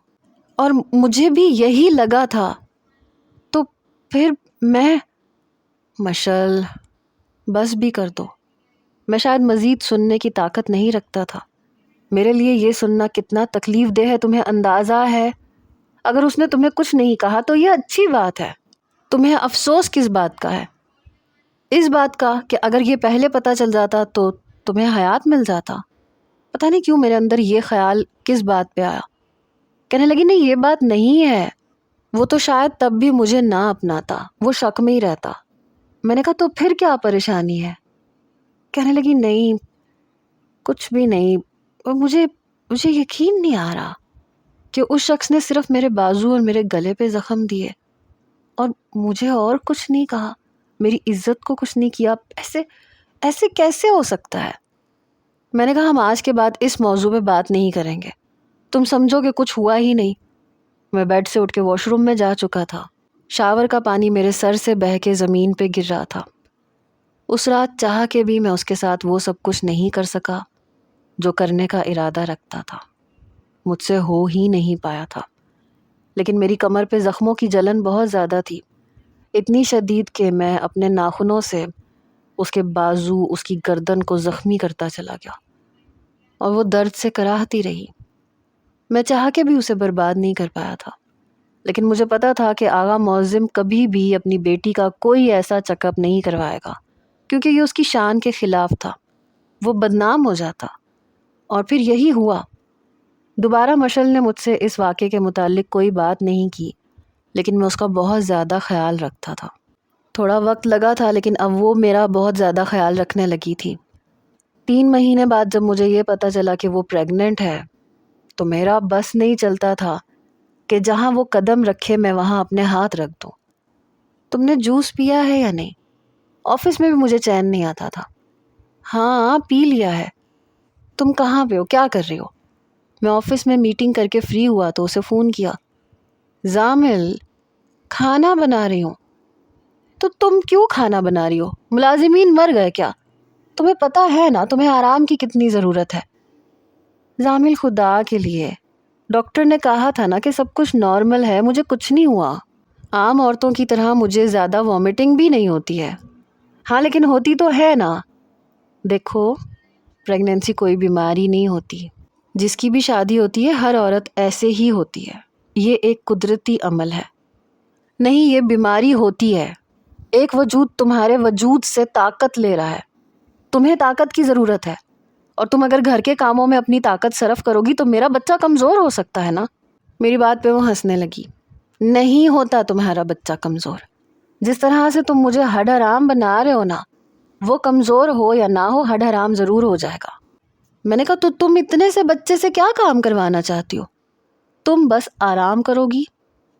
اور مجھے بھی یہی لگا تھا۔ تو پھر میں مشل بس بھی کر دو۔ میں شاید مزید سننے کی طاقت نہیں رکھتا تھا۔ میرے لیے یہ سننا کتنا تکلیف دہ ہے تمہیں اندازہ ہے؟ اگر اس نے تمہیں کچھ نہیں کہا تو یہ اچھی بات ہے۔ تمہیں افسوس کس بات کا ہے؟ اس بات کا کہ اگر یہ پہلے پتہ چل جاتا تو تمہیں حیات مل جاتا۔ پتہ نہیں کیوں میرے اندر یہ خیال کس بات پہ آیا۔ کہنے لگی نہیں یہ بات نہیں ہے، وہ تو شاید تب بھی مجھے نہ اپناتا، وہ شک میں ہی رہتا۔ میں نے کہا تو پھر کیا پریشانی ہے؟ کہنے لگی نہیں کچھ بھی نہیں، مجھے یقین نہیں آ رہا کہ اس شخص نے صرف میرے بازو اور میرے گلے پہ زخم دیے اور مجھے اور کچھ نہیں کہا، میری عزت کو کچھ نہیں کیا۔ ایسے کیسے ہو سکتا ہے؟ میں نے کہا ہم آج کے بعد اس موضوع پہ بات نہیں کریں گے، تم سمجھو کہ کچھ ہوا ہی نہیں۔ میں بیڈ سے اٹھ کے واش روم میں جا چکا تھا۔ شاور کا پانی میرے سر سے بہہ کے زمین پہ گر رہا تھا۔ اس رات چاہ کے بھی میں اس کے ساتھ وہ سب کچھ نہیں کر سکا جو کرنے کا ارادہ رکھتا تھا، مجھ سے ہو ہی نہیں پایا تھا۔ لیکن میری کمر پہ زخموں کی جلن بہت زیادہ تھی، اتنی شدید کہ میں اپنے ناخنوں سے اس کے بازو، اس کی گردن کو زخمی کرتا چلا گیا، اور وہ درد سے کراہتی رہی۔ میں چاہ کے بھی اسے برباد نہیں کر پایا تھا، لیکن مجھے پتا تھا کہ آغا معظم کبھی بھی اپنی بیٹی کا کوئی ایسا چیک اپ نہیں کروائے گا، کیونکہ یہ اس کی شان کے خلاف تھا، وہ بدنام ہو جاتا۔ اور پھر یہی ہوا۔ دوبارہ مشل نے مجھ سے اس واقعے کے متعلق کوئی بات نہیں کی، لیکن میں اس کا بہت زیادہ خیال رکھتا تھا۔ تھوڑا وقت لگا تھا لیکن اب وہ میرا بہت زیادہ خیال رکھنے لگی تھی۔ 3 مہینے بعد جب مجھے یہ پتا چلا کہ وہ پریگننٹ ہے تو میرا بس نہیں چلتا تھا کہ جہاں وہ قدم رکھے میں وہاں اپنے ہاتھ رکھ دوں۔ تم نے جوس پیا ہے یا نہیں؟ آفس میں بھی مجھے چین نہیں آتا تھا۔ ہاں پی لیا ہے۔ تم کہاں پہ ہو؟ کیا کر رہی ہو؟ میں آفس میں میٹنگ کر کے فری ہوا تو اسے فون کیا۔ زامل کھانا بنا رہی ہوں۔ تو تم کیوں کھانا بنا رہی ہو؟ ملازمین مر گئے کیا؟ تمہیں پتہ ہے نا تمہیں آرام کی کتنی ضرورت ہے۔ زامل خدا کے لیے، ڈاکٹر نے کہا تھا نا کہ سب کچھ نارمل ہے، مجھے کچھ نہیں ہوا۔ عام عورتوں کی طرح مجھے زیادہ وامٹنگ بھی نہیں ہوتی ہے۔ ہاں لیکن ہوتی تو ہے نا۔ دیکھو پریگننسی کوئی بیماری نہیں ہوتی، جس کی بھی شادی ہوتی ہے ہر عورت ایسے ہی ہوتی ہے، یہ ایک قدرتی عمل ہے۔ نہیں یہ بیماری ہوتی ہے، ایک وجود تمہارے وجود سے طاقت لے رہا ہے، تمہیں طاقت کی ضرورت ہے، اور تم اگر گھر کے کاموں میں اپنی طاقت صرف کرو گی تو میرا بچہ کمزور ہو سکتا ہے نا۔ میری بات پہ وہ ہنسنے لگی۔ نہیں ہوتا تمہارا بچہ کمزور، جس طرح سے تم مجھے ہڈ حرام بنا رہے ہو نا، وہ کمزور ہو یا نہ ہو ہڈ حرام ضرور ہو جائے گا۔ میں نے کہا تو تم اتنے سے بچے سے کیا کام کروانا چاہتی ہو؟ تم بس آرام کرو گی،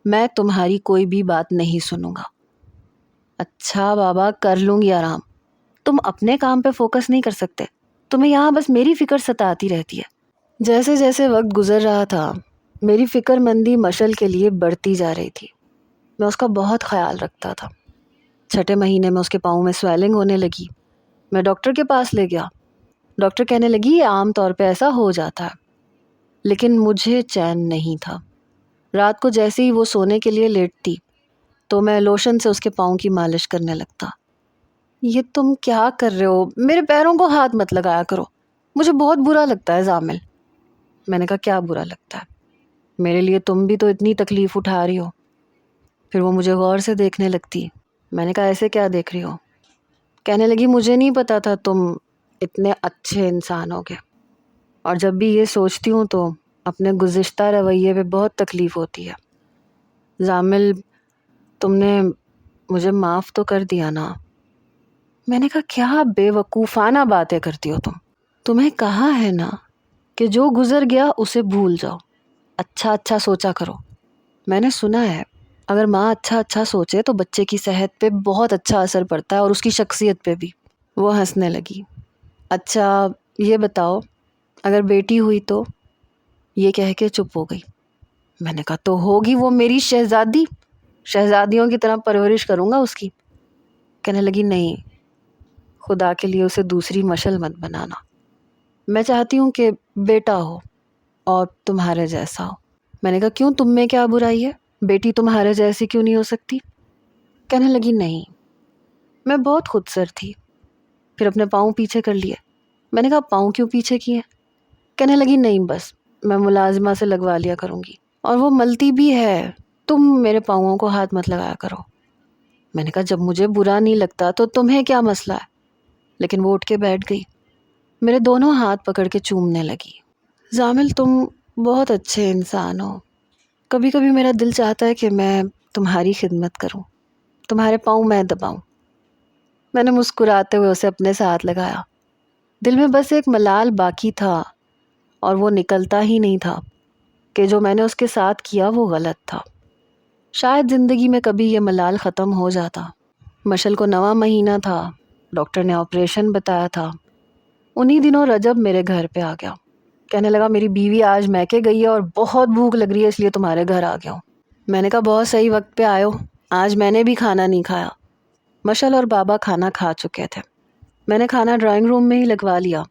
میں تمہاری کوئی بھی بات نہیں سنوں گا۔ اچھا بابا کر لوں گی آرام، تم اپنے کام پہ فوکس نہیں کر سکتے، تمہیں یہاں بس میری فکر ستاتی رہتی ہے۔ جیسے جیسے وقت گزر رہا تھا میری فکر مندی مشل کے لیے بڑھتی جا رہی تھی۔ میں اس کا بہت خیال رکھتا تھا۔ 6 مہینے میں اس کے پاؤں میں سویلنگ ہونے لگی۔ میں ڈاکٹر کے پاس لے گیا۔ ڈاکٹر کہنے لگی یہ عام طور پہ ایسا ہو جاتا ہے، لیکن مجھے چین نہیں تھا۔ رات کو جیسے ہی وہ سونے کے لیے لیٹتی تو میں لوشن سے اس کے پاؤں کی مالش کرنے لگتا۔ یہ تم کیا کر رہے ہو؟ میرے پیروں کو ہاتھ مت لگایا کرو، مجھے بہت برا لگتا ہے زامل۔ میں نے کہا کیا برا لگتا ہے؟ میرے لیے تم بھی تو اتنی تکلیف اٹھا رہی ہو۔ پھر وہ مجھے غور سے دیکھنے لگتی۔ میں نے کہا ایسے کیا دیکھ رہی ہو؟ کہنے لگی مجھے نہیں پتا تھا تم اتنے اچھے انسان ہوگے، اور جب بھی یہ سوچتی ہوں تو اپنے گزشتہ رویے پہ بہت تکلیف ہوتی ہے۔ زامل تم نے مجھے معاف تو کر دیا نا؟ میں نے کہا کیا بے وقوفانہ باتیں کرتی ہو تمہیں کہا ہے نا کہ جو گزر گیا اسے بھول جاؤ، اچھا اچھا سوچا کرو۔ میں نے سنا ہے اگر ماں اچھا اچھا سوچے تو بچے کی صحت پہ بہت اچھا اثر پڑتا ہے اور اس کی شخصیت پہ بھی۔ وہ ہنسنے لگی۔ اچھا یہ بتاؤ اگر بیٹی ہوئی تو؟ یہ کہہ کے چپ ہو گئی۔ میں نے کہا تو ہوگی وہ میری شہزادی، شہزادیوں کی طرح پرورش کروں گا اس کی۔ کہنے لگی نہیں، خدا کے لیے اسے دوسری مشل مت بنانا، میں چاہتی ہوں کہ بیٹا ہو اور تمہارے جیسا ہو۔ میں نے کہا کیوں، تم میں کیا برائی ہے؟ بیٹی تمہارے جیسی کیوں نہیں ہو سکتی؟ کہنے لگی نہیں، میں بہت خود سر تھی، پھر اپنے پاؤں پیچھے کر لیے۔ میں نے کہا پاؤں کیوں پیچھے کیے؟ کہنے لگی نہیں بس میں ملازمہ سے لگوا لیا کروں گی، اور وہ ملتی بھی ہے، تم میرے پاؤں کو ہاتھ مت لگایا کرو۔ میں نے کہا جب مجھے برا نہیں لگتا تو تمہیں کیا مسئلہ ہے؟ لیکن وہ اٹھ کے بیٹھ گئی، میرے دونوں ہاتھ پکڑ کے چومنے لگی۔ زامل تم بہت اچھے انسان ہو، کبھی کبھی میرا دل چاہتا ہے کہ میں تمہاری خدمت کروں، تمہارے پاؤں میں دباؤں۔ میں نے مسکراتے ہوئے اسے اپنے ساتھ لگایا۔ دل میں بس ایک ملال باقی تھا اور وہ نکلتا ہی نہیں تھا کہ جو میں نے اس کے ساتھ کیا وہ غلط تھا۔ شاید زندگی میں کبھی یہ ملال ختم ہو جاتا۔ مشل کو 9واں مہینہ تھا، ڈاکٹر نے آپریشن بتایا تھا۔ انہی دنوں رجب میرے گھر پہ آ گیا، کہنے لگا میری بیوی آج میکے گئی ہے اور بہت بھوک لگ رہی ہے اس لیے تمہارے گھر آ گیا ہوں۔ میں نے کہا بہت صحیح وقت پہ آئے ہو، آج میں نے بھی کھانا نہیں کھایا۔ مشل اور بابا کھانا کھا چکے تھے، میں نے کھانا ڈرائنگ روم میں ہی لگوا لیا۔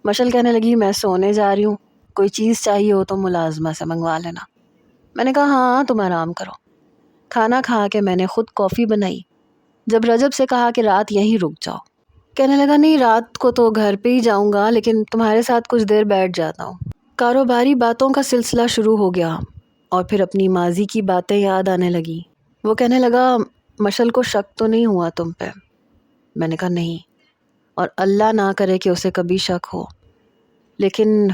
مشل کہنے لگی میں سونے جا رہی ہوں، کوئی چیز چاہیے ہو تو ملازمہ سے منگوا لینا۔ میں نے کہا ہاں تم آرام کرو۔ کھانا کھا کے میں نے خود کافی بنائی۔ جب رجب سے کہا کہ رات یہیں رک جاؤ، کہنے لگا نہیں رات کو تو گھر پہ ہی جاؤں گا لیکن تمہارے ساتھ کچھ دیر بیٹھ جاتا ہوں۔ کاروباری باتوں کا سلسلہ شروع ہو گیا اور پھر اپنی ماضی کی باتیں یاد آنے لگی۔ وہ کہنے لگا مشل کو شک تو نہیں ہوا تم پہ؟ میں نے کہا نہیں، اور اللہ نہ کرے کہ اسے کبھی شک ہو، لیکن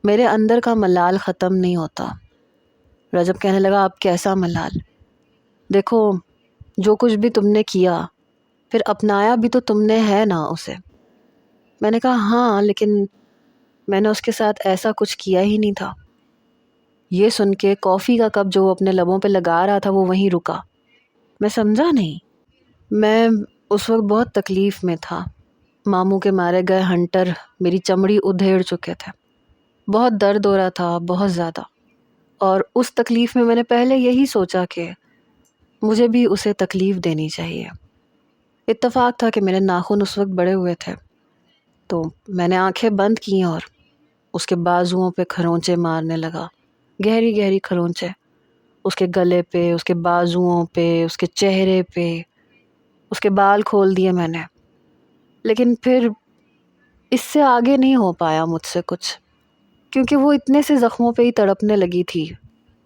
میرے اندر کا ملال ختم نہیں ہوتا۔ رجب کہنے لگا اب کیسا ملال؟ دیکھو جو کچھ بھی تم نے کیا پھر اپنایا بھی تو تم نے ہے نا اسے۔ میں نے کہا ہاں لیکن میں نے اس کے ساتھ ایسا کچھ کیا ہی نہیں تھا۔ یہ سن کے کافی کا کپ جو وہ اپنے لبوں پہ لگا رہا تھا وہ وہیں رکا۔ میں سمجھا نہیں۔ میں اس وقت بہت تکلیف میں تھا، ماموں کے مارے گئے ہنٹر میری چمڑی ادھیڑ چکے تھے، بہت درد ہو رہا تھا بہت زیادہ، اور اس تکلیف میں نے پہلے یہی سوچا کہ مجھے بھی اسے تکلیف دینی چاہیے۔ اتفاق تھا کہ میرے ناخن اس وقت بڑے ہوئے تھے، تو میں نے آنکھیں بند کیں اور اس کے بازوؤں پہ کھرونچے مارنے لگا، گہری گہری کھرونچے، اس کے گلے پہ، اس کے بازوؤں پہ، اس کے چہرے پہ، اس کے بال کھول دیے میں نے۔ لیکن پھر اس سے آگے نہیں ہو پایا مجھ سے کچھ، کیونکہ وہ اتنے سے زخموں پہ ہی تڑپنے لگی تھی،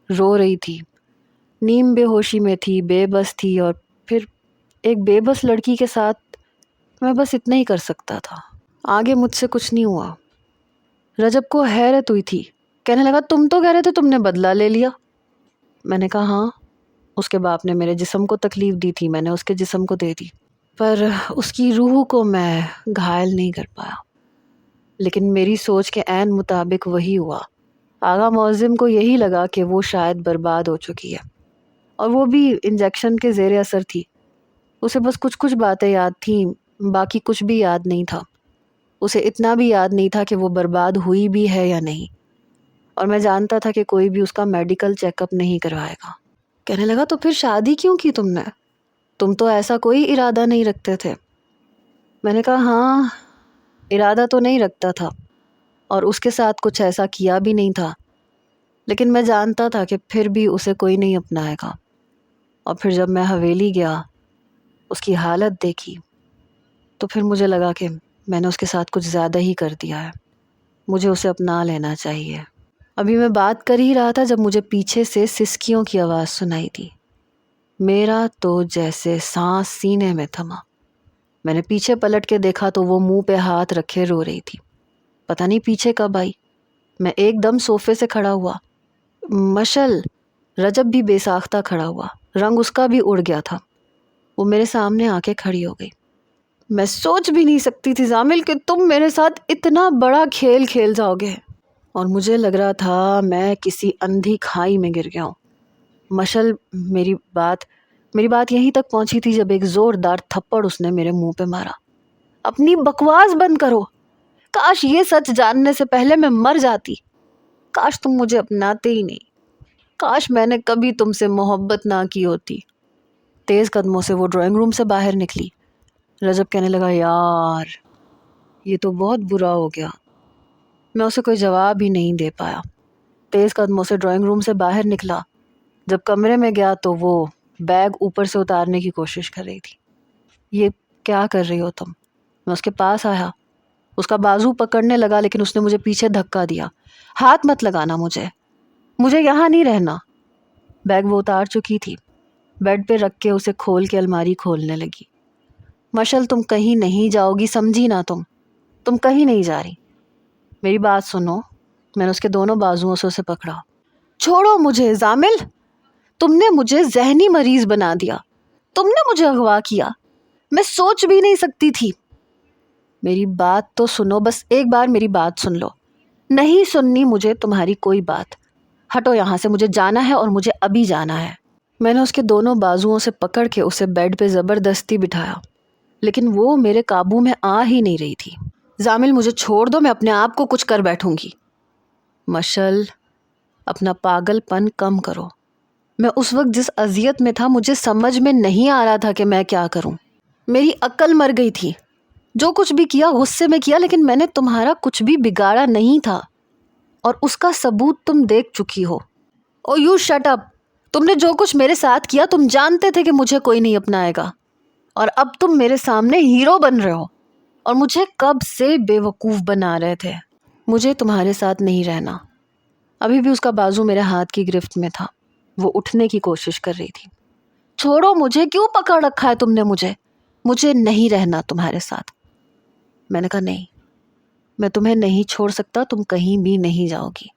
رو رہی تھی، نیم بے ہوشی میں تھی، بے بس تھی، اور پھر ایک بے بس لڑکی کے ساتھ میں بس اتنا ہی کر سکتا تھا، آگے مجھ سے کچھ نہیں ہوا۔ رجب کو حیرت ہوئی تھی، کہنے لگا تم تو کہہ رہے تھے تم نے بدلہ لے لیا۔ میں نے کہا ہاں، اس کے باپ نے میرے جسم کو تکلیف دی تھی، میں نے اس کے جسم کو دے دی، پر اس کی روح کو میں گھائل نہیں کر پایا۔ لیکن میری سوچ کے عین مطابق وہی ہوا۔ آغا معظم کو یہی لگا کہ وہ شاید برباد ہو چکی ہے، اور وہ بھی انجیکشن کے زیر اثر تھی، اسے بس کچھ کچھ باتیں یاد تھیں، باقی کچھ بھی یاد نہیں تھا۔ اسے اتنا بھی یاد نہیں تھا کہ وہ برباد ہوئی بھی ہے یا نہیں، اور میں جانتا تھا کہ کوئی بھی اس کا میڈیکل چیک اپ نہیں کروائے گا۔ کہنے لگا تو پھر شادی کیوں کی تم نے؟ تم تو ایسا کوئی ارادہ نہیں رکھتے تھے۔ میں نے کہا ہاں، ارادہ تو نہیں رکھتا تھا اور اس کے ساتھ کچھ ایسا کیا بھی نہیں تھا، لیکن میں جانتا تھا کہ پھر بھی اسے کوئی نہیں اپنائے گا۔ اور پھر جب میں حویلی گیا، اس کی حالت دیکھی، تو پھر مجھے لگا کہ میں نے اس کے ساتھ کچھ زیادہ ہی کر دیا ہے، مجھے اسے اپنا لینا چاہیے۔ ابھی میں بات کر ہی رہا تھا جب مجھے پیچھے سے سسکیوں کی آواز سنائی دی۔ میرا تو جیسے سانس سینے میں تھما۔ میں نے پیچھے پلٹ کے دیکھا تو وہ منہ پہ ہاتھ رکھے رو رہی تھی۔ پتہ نہیں پیچھے کب آئی۔ میں ایک دم صوفے سے کھڑا ہوا۔ مشل، رجب بھی بے ساختہ کھڑا ہوا، رنگ اس کا بھی اڑ گیا تھا۔ وہ میرے سامنے آ کے کھڑی ہو گئی۔ میں سوچ بھی نہیں سکتی تھی زامل کہ تم میرے ساتھ اتنا بڑا کھیل کھیل جاؤ گے، اور مجھے لگ رہا تھا میں کسی اندھی کھائی میں گر گیا ہوں۔ مشل میری بات یہیں تک پہنچی تھی جب ایک زوردار تھپڑ اس نے میرے منہ پہ مارا۔ اپنی بکواس بند کرو، کاش یہ سچ جاننے سے پہلے میں مر جاتی، کاش تم مجھے اپناتے ہی نہیں، کاش میں نے کبھی تم سے محبت نہ کی ہوتی۔ تیز قدموں سے وہ ڈرائنگ روم سے باہر نکلی۔ رجب کہنے لگا، یار یہ تو بہت برا ہو گیا۔ میں اسے کوئی جواب ہی نہیں دے پایا۔ تیز قدموں سے ڈرائنگ روم سے باہر نکلا۔ جب کمرے میں گیا تو وہ بیگ اوپر سے اتارنے کی کوشش کر رہی تھی۔ یہ کیا کر رہی ہو تم؟ میں اس کے پاس آیا، اس کا بازو پکڑنے لگا، لیکن اس نے مجھے پیچھے دھکا دیا۔ ہاتھ مت لگانا مجھے یہاں نہیں رہنا۔ بیگ وہ اتار چکی تھی، بیڈ پہ رکھ کے اسے کھول کے الماری کھولنے لگی۔ مشل تم کہیں نہیں جاؤ گی، سمجھی نا؟ تم کہیں نہیں جا رہی، میری بات سنو۔ میں نے اس کے دونوں بازوؤں سے اسے پکڑا۔ چھوڑو مجھے زامل، تم نے مجھے ذہنی مریض بنا دیا، تم نے مجھے اغوا کیا، میں سوچ بھی نہیں سکتی تھی۔ میری بات تو سنو، بس ایک بار میری بات سن لو۔ نہیں سننی مجھے تمہاری کوئی بات، ہٹو یہاں سے، مجھے جانا ہے اور مجھے ابھی جانا ہے۔ میں نے اس کے دونوں بازوؤں سے پکڑ کے اسے بیڈ پہ زبردستی بٹھایا، لیکن وہ میرے قابو میں آ ہی نہیں رہی تھی۔ زامل مجھے چھوڑ دو، میں اپنے آپ کو کچھ کر بیٹھوں گی۔ مشل اپنا پاگل پن کم کرو۔ میں اس وقت جس اذیت میں تھا مجھے سمجھ میں نہیں آ رہا تھا کہ میں کیا کروں۔ میری عقل مر گئی تھی۔ جو کچھ بھی کیا غصے میں کیا، لیکن میں نے تمہارا کچھ بھی بگاڑا نہیں تھا، اور اس کا ثبوت تم دیکھ چکی ہو۔ او یو شٹ اپ! تم نے جو کچھ میرے ساتھ کیا تم جانتے تھے کہ مجھے کوئی نہیں اپنائے گا، اور اب تم میرے سامنے ہیرو بن رہے ہو اور مجھے کب سے بے وقوف بنا رہے تھے۔ مجھے تمہارے ساتھ نہیں رہنا۔ ابھی بھی اس کا بازو میرے ہاتھ کی گرفت میں تھا۔ وہ اٹھنے کی کوشش کر رہی تھی۔ چھوڑو مجھے، کیوں پکڑ رکھا ہے تم نے مجھے نہیں رہنا تمہارے ساتھ۔ میں نے کہا نہیں، میں تمہیں نہیں چھوڑ سکتا، تم کہیں بھی نہیں جاؤ گی۔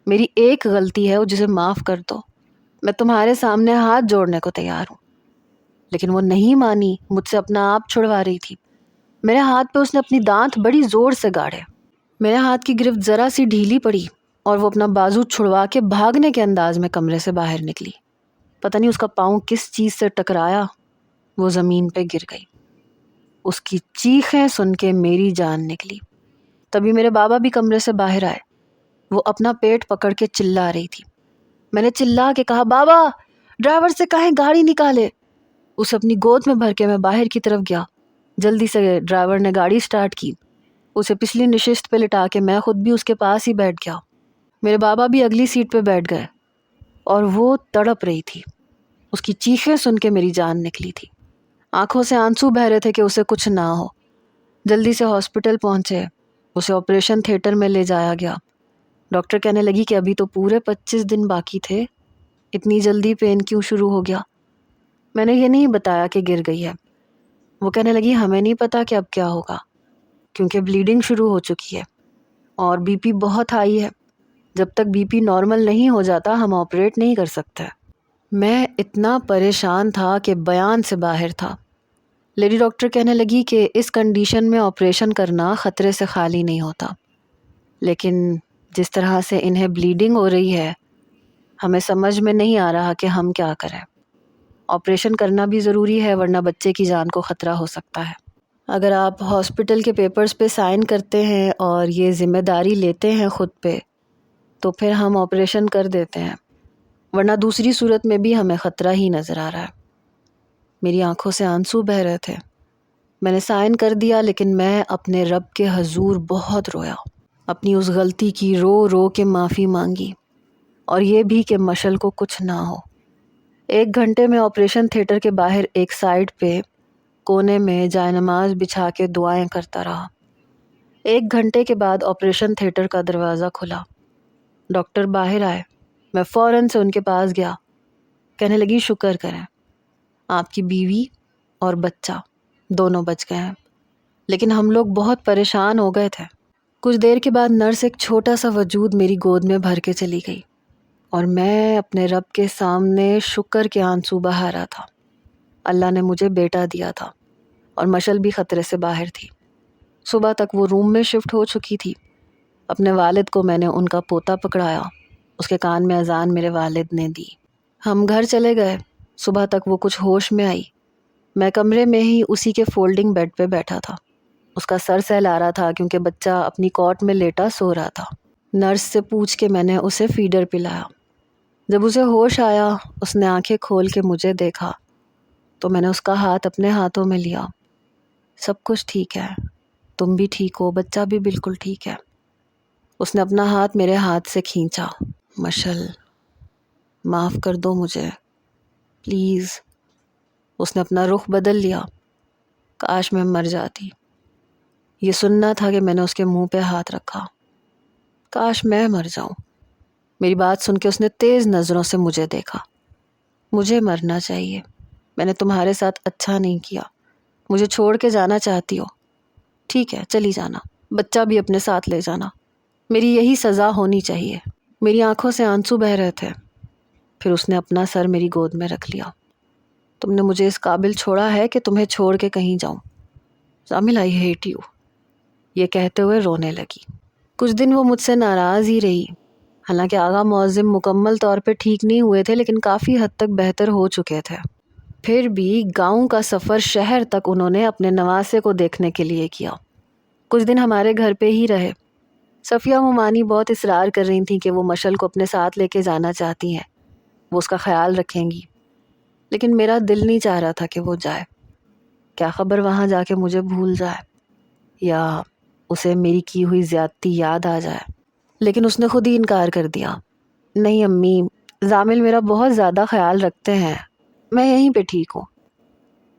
میری ایک غلطی ہے، جسے معاف کر دو، میں تمہارے سامنے ہاتھ جوڑنے کو تیار ہوں۔ لیکن وہ نہیں مانی، مجھ سے اپنا آپ چھڑوا رہی تھی۔ میرے ہاتھ پہ اس نے اپنی دانت بڑی زور سے گاڑے۔ میرے ہاتھ کی گرفت ذرا سی ڈھیلی پڑی اور وہ اپنا بازو چھڑوا کے بھاگنے کے انداز میں کمرے سے باہر نکلی۔ پتہ نہیں اس کا پاؤں کس چیز سے ٹکرایا، وہ زمین پہ گر گئی۔ اس کی چیخیں سن کے میری جان نکلی۔ تبھی میرے بابا بھی کمرے سے باہر آئے۔ وہ اپنا پیٹ پکڑ کے چلا رہی تھی۔ میں نے چلا کے کہا، بابا ڈرائیور سے کہیں گاڑی نکالے۔ اسے اپنی گود میں بھر کے میں باہر کی طرف گیا۔ جلدی سے ڈرائیور نے گاڑی سٹارٹ کی۔ اسے پچھلی نشست پہ لٹا کے میں خود بھی اس کے پاس ہی بیٹھ گیا۔ میرے بابا بھی اگلی سیٹ پہ بیٹھ گئے، اور وہ تڑپ رہی تھی۔ اس کی چیخیں سن کے میری جان نکلی تھی۔ آنکھوں سے آنسو بہہ رہے تھے کہ اسے کچھ نہ ہو۔ جلدی سے ہاسپٹل پہنچے، اسے آپریشن تھیٹر میں لے جایا گیا۔ ڈاکٹر کہنے لگی کہ ابھی تو پورے 25 دن باقی تھے، اتنی جلدی پین کیوں شروع ہو گیا؟ میں نے یہ نہیں بتایا کہ گر گئی ہے۔ وہ کہنے لگی ہمیں نہیں پتا کہ اب کیا ہوگا، کیونکہ بلیڈنگ شروع ہو چکی ہے اور بی پی بہت ہائی ہے۔ جب تک بی پی نارمل نہیں ہو جاتا ہم آپریٹ نہیں کر سکتے۔ میں اتنا پریشان تھا کہ بیان سے باہر تھا۔ لیڈی ڈاکٹر کہنے لگی کہ اس کنڈیشن میں آپریشن کرنا خطرے سے خالی نہیں ہوتا، لیکن جس طرح سے انہیں بلیڈنگ ہو رہی ہے ہمیں سمجھ میں نہیں آ رہا کہ ہم کیا کریں۔ آپریشن کرنا بھی ضروری ہے، ورنہ بچے کی جان کو خطرہ ہو سکتا ہے۔ اگر آپ ہاسپٹل کے پیپرز پہ سائن کرتے ہیں اور یہ ذمہ داری لیتے ہیں خود پہ، تو پھر ہم آپریشن کر دیتے ہیں، ورنہ دوسری صورت میں بھی ہمیں خطرہ ہی نظر آ رہا ہے۔ میری آنکھوں سے آنسو بہہ رہے تھے۔ میں نے سائن کر دیا، لیکن میں اپنے رب کے حضور بہت رویا، اپنی اس غلطی کی رو رو کے معافی مانگی، اور یہ بھی کہ مشل کو کچھ نہ ہو۔ 1 گھنٹے میں آپریشن تھیٹر کے باہر ایک سائڈ پہ کونے میں جائے نماز بچھا کے دعائیں کرتا رہا۔ 1 گھنٹے کے بعد آپریشن تھیٹر کا دروازہ کھلا۔ ڈاکٹر باہر آئے۔ میں فوراً سے ان کے پاس گیا۔ کہنے لگی شکر کریں، آپ کی بیوی اور بچہ دونوں بچ گئے ہیں، لیکن ہم لوگ بہت پریشان ہو گئے تھے۔ کچھ دیر کے بعد نرس ایک چھوٹا سا وجود میری گود میں بھر کے چلی گئی اور میں اپنے رب کے سامنے شکر کے آنسو بہا رہا تھا۔ اللہ نے مجھے بیٹا دیا تھا اور مشل بھی خطرے سے باہر تھی۔ صبح تک وہ روم میں شفٹ ہو چکی تھی۔ اپنے والد کو میں نے ان کا پوتا پکڑایا، اس کے کان میں اذان میرے والد نے دی۔ ہم گھر چلے گئے۔ صبح تک وہ کچھ ہوش میں آئی۔ میں کمرے میں ہی اسی کے فولڈنگ بیڈ پہ بیٹھا تھا۔ اس کا سر سہلا رہا تھا کیونکہ بچہ اپنی کاٹ میں لیٹا سو رہا تھا۔ نرس سے پوچھ کے میں نے اسے فیڈر پلایا۔ جب اسے ہوش آیا، اس نے آنکھیں کھول کے مجھے دیکھا تو میں نے اس کا ہاتھ اپنے ہاتھوں میں لیا۔ سب کچھ ٹھیک ہے، تم بھی ٹھیک ہو، بچہ بھی بالکل ٹھیک ہے۔ اس نے اپنا ہاتھ میرے ہاتھ سے کھینچا۔ مشل، معاف کر دو مجھے پلیز۔ اس نے اپنا رخ بدل لیا۔ کاش میں مر جاتی۔ یہ سننا تھا کہ میں نے اس کے منہ پہ ہاتھ رکھا۔ کاش میں مر جاؤں۔ میری بات سن کے اس نے تیز نظروں سے مجھے دیکھا۔ مجھے مرنا چاہیے، میں نے تمہارے ساتھ اچھا نہیں کیا، مجھے چھوڑ کے جانا چاہتی ہو، ٹھیک ہے چلی جانا، بچہ بھی اپنے ساتھ لے جانا، میری یہی سزا ہونی چاہیے۔ میری آنکھوں سے آنسو بہہ رہے تھے۔ پھر اس نے اپنا سر میری گود میں رکھ لیا۔ تم نے مجھے اس قابل چھوڑا ہے کہ تمہیں چھوڑ کے کہیں جاؤں، زامل آئی ہیٹ یو، یہ کہتے ہوئے رونے لگی۔ کچھ دن وہ مجھ سے ناراض ہی رہی۔ حالانکہ آغا معظم مکمل طور پہ ٹھیک نہیں ہوئے تھے لیکن کافی حد تک بہتر ہو چکے تھے۔ پھر بھی گاؤں کا سفر شہر تک انہوں نے اپنے نواسے کو دیکھنے کے لیے کیا۔ کچھ دن ہمارے گھر پہ ہی رہے۔ صفیہ ممانی بہت اصرار کر رہی تھیں کہ وہ مشل کو اپنے ساتھ لے کے جانا چاہتی ہیں، وہ اس کا خیال رکھیں گی، لیکن میرا دل نہیں چاہ رہا تھا کہ وہ جائے۔ کیا خبر وہاں جا کے مجھے بھول جائے یا اسے میری کی ہوئی زیادتی یاد آ جائے۔ لیکن اس نے خود ہی انکار کر دیا۔ نہیں امی، زامل میرا بہت زیادہ خیال رکھتے ہیں، میں یہیں پہ ٹھیک ہوں۔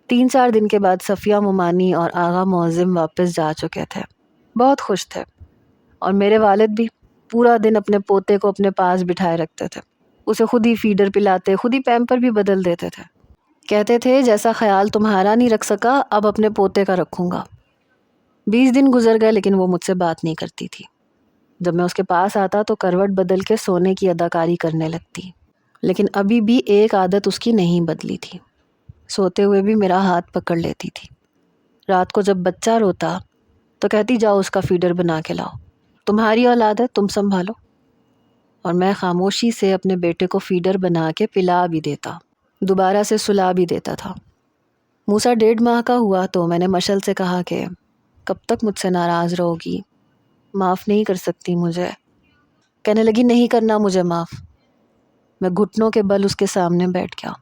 3-4 دن کے بعد صفیہ ممانی اور آغا معظم واپس جا چکے تھے۔ بہت خوش تھے، اور میرے والد بھی پورا دن اپنے پوتے کو اپنے پاس بٹھائے رکھتے تھے، اسے خود ہی فیڈر پلاتے، خود ہی پیمپر بھی بدل دیتے تھے۔ کہتے تھے جیسا خیال تمہارا نہیں رکھ سکا اب اپنے پوتے کا رکھوں گا۔ 20 دن گزر گئے لیکن وہ مجھ سے بات نہیں کرتی تھی۔ جب میں اس کے پاس آتا تو کروٹ بدل کے سونے کی اداکاری کرنے لگتی، لیکن ابھی بھی ایک عادت اس کی نہیں بدلی تھی، سوتے ہوئے بھی میرا ہاتھ پکڑ لیتی تھی۔ رات کو جب بچہ روتا تو کہتی جاؤ اس کا فیڈر بنا کے لاؤ، تمہاری اولاد ہے تم سنبھالو، اور میں خاموشی سے اپنے بیٹے کو فیڈر بنا کے پلا بھی دیتا، دوبارہ سے سلا بھی دیتا تھا۔ موسیٰ 1.5 ماہ کا ہوا تو میں نے مشل سے کہا کہ کب تک مجھ سے ناراض رہو گی، معاف نہیں کر سکتی مجھے؟ کہنے لگی نہیں کرنا مجھے معاف۔ میں گھٹنوں کے بل اس کے سامنے بیٹھ گیا،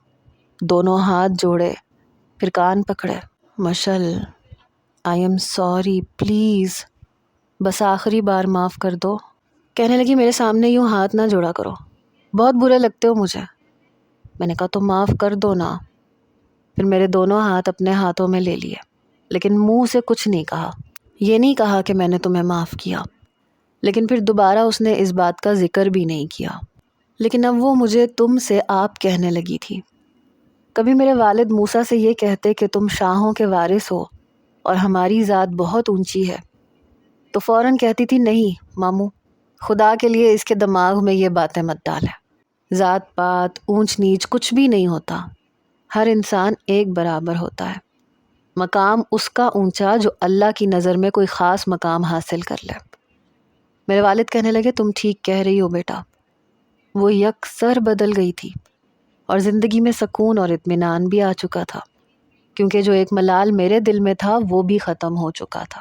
دونوں ہاتھ جوڑے، پھر کان پکڑے۔ مشل، آئی ایم سوری پلیز، بس آخری بار معاف کر دو۔ کہنے لگی میرے سامنے یوں ہاتھ نہ جوڑا کرو، بہت برے لگتے ہو مجھے۔ میں نے کہا تو معاف کر دو نا۔ پھر میرے دونوں ہاتھ اپنے ہاتھوں میں لے لیے، لیکن منہ سے کچھ نہیں کہا۔ یہ نہیں کہا کہ میں نے تمہیں معاف کیا، لیکن پھر دوبارہ اس نے اس بات کا ذکر بھی نہیں کیا۔ لیکن اب وہ مجھے تم سے آپ کہنے لگی تھی۔ کبھی میرے والد موسیٰ سے یہ کہتے کہ تم شاہوں کے وارث ہو اور ہماری ذات بہت اونچی ہے، تو فوراً کہتی تھی نہیں ماموں، خدا کے لیے اس کے دماغ میں یہ باتیں مت ڈالیں، ذات پات اونچ نیچ کچھ بھی نہیں ہوتا، ہر انسان ایک برابر ہوتا ہے، مقام اس کا اونچا جو اللہ کی نظر میں کوئی خاص مقام حاصل کر لے۔ میرے والد کہنے لگے تم ٹھیک کہہ رہی ہو بیٹا۔ وہ یکسر بدل گئی تھی اور زندگی میں سکون اور اطمینان بھی آ چکا تھا، کیونکہ جو ایک ملال میرے دل میں تھا وہ بھی ختم ہو چکا تھا۔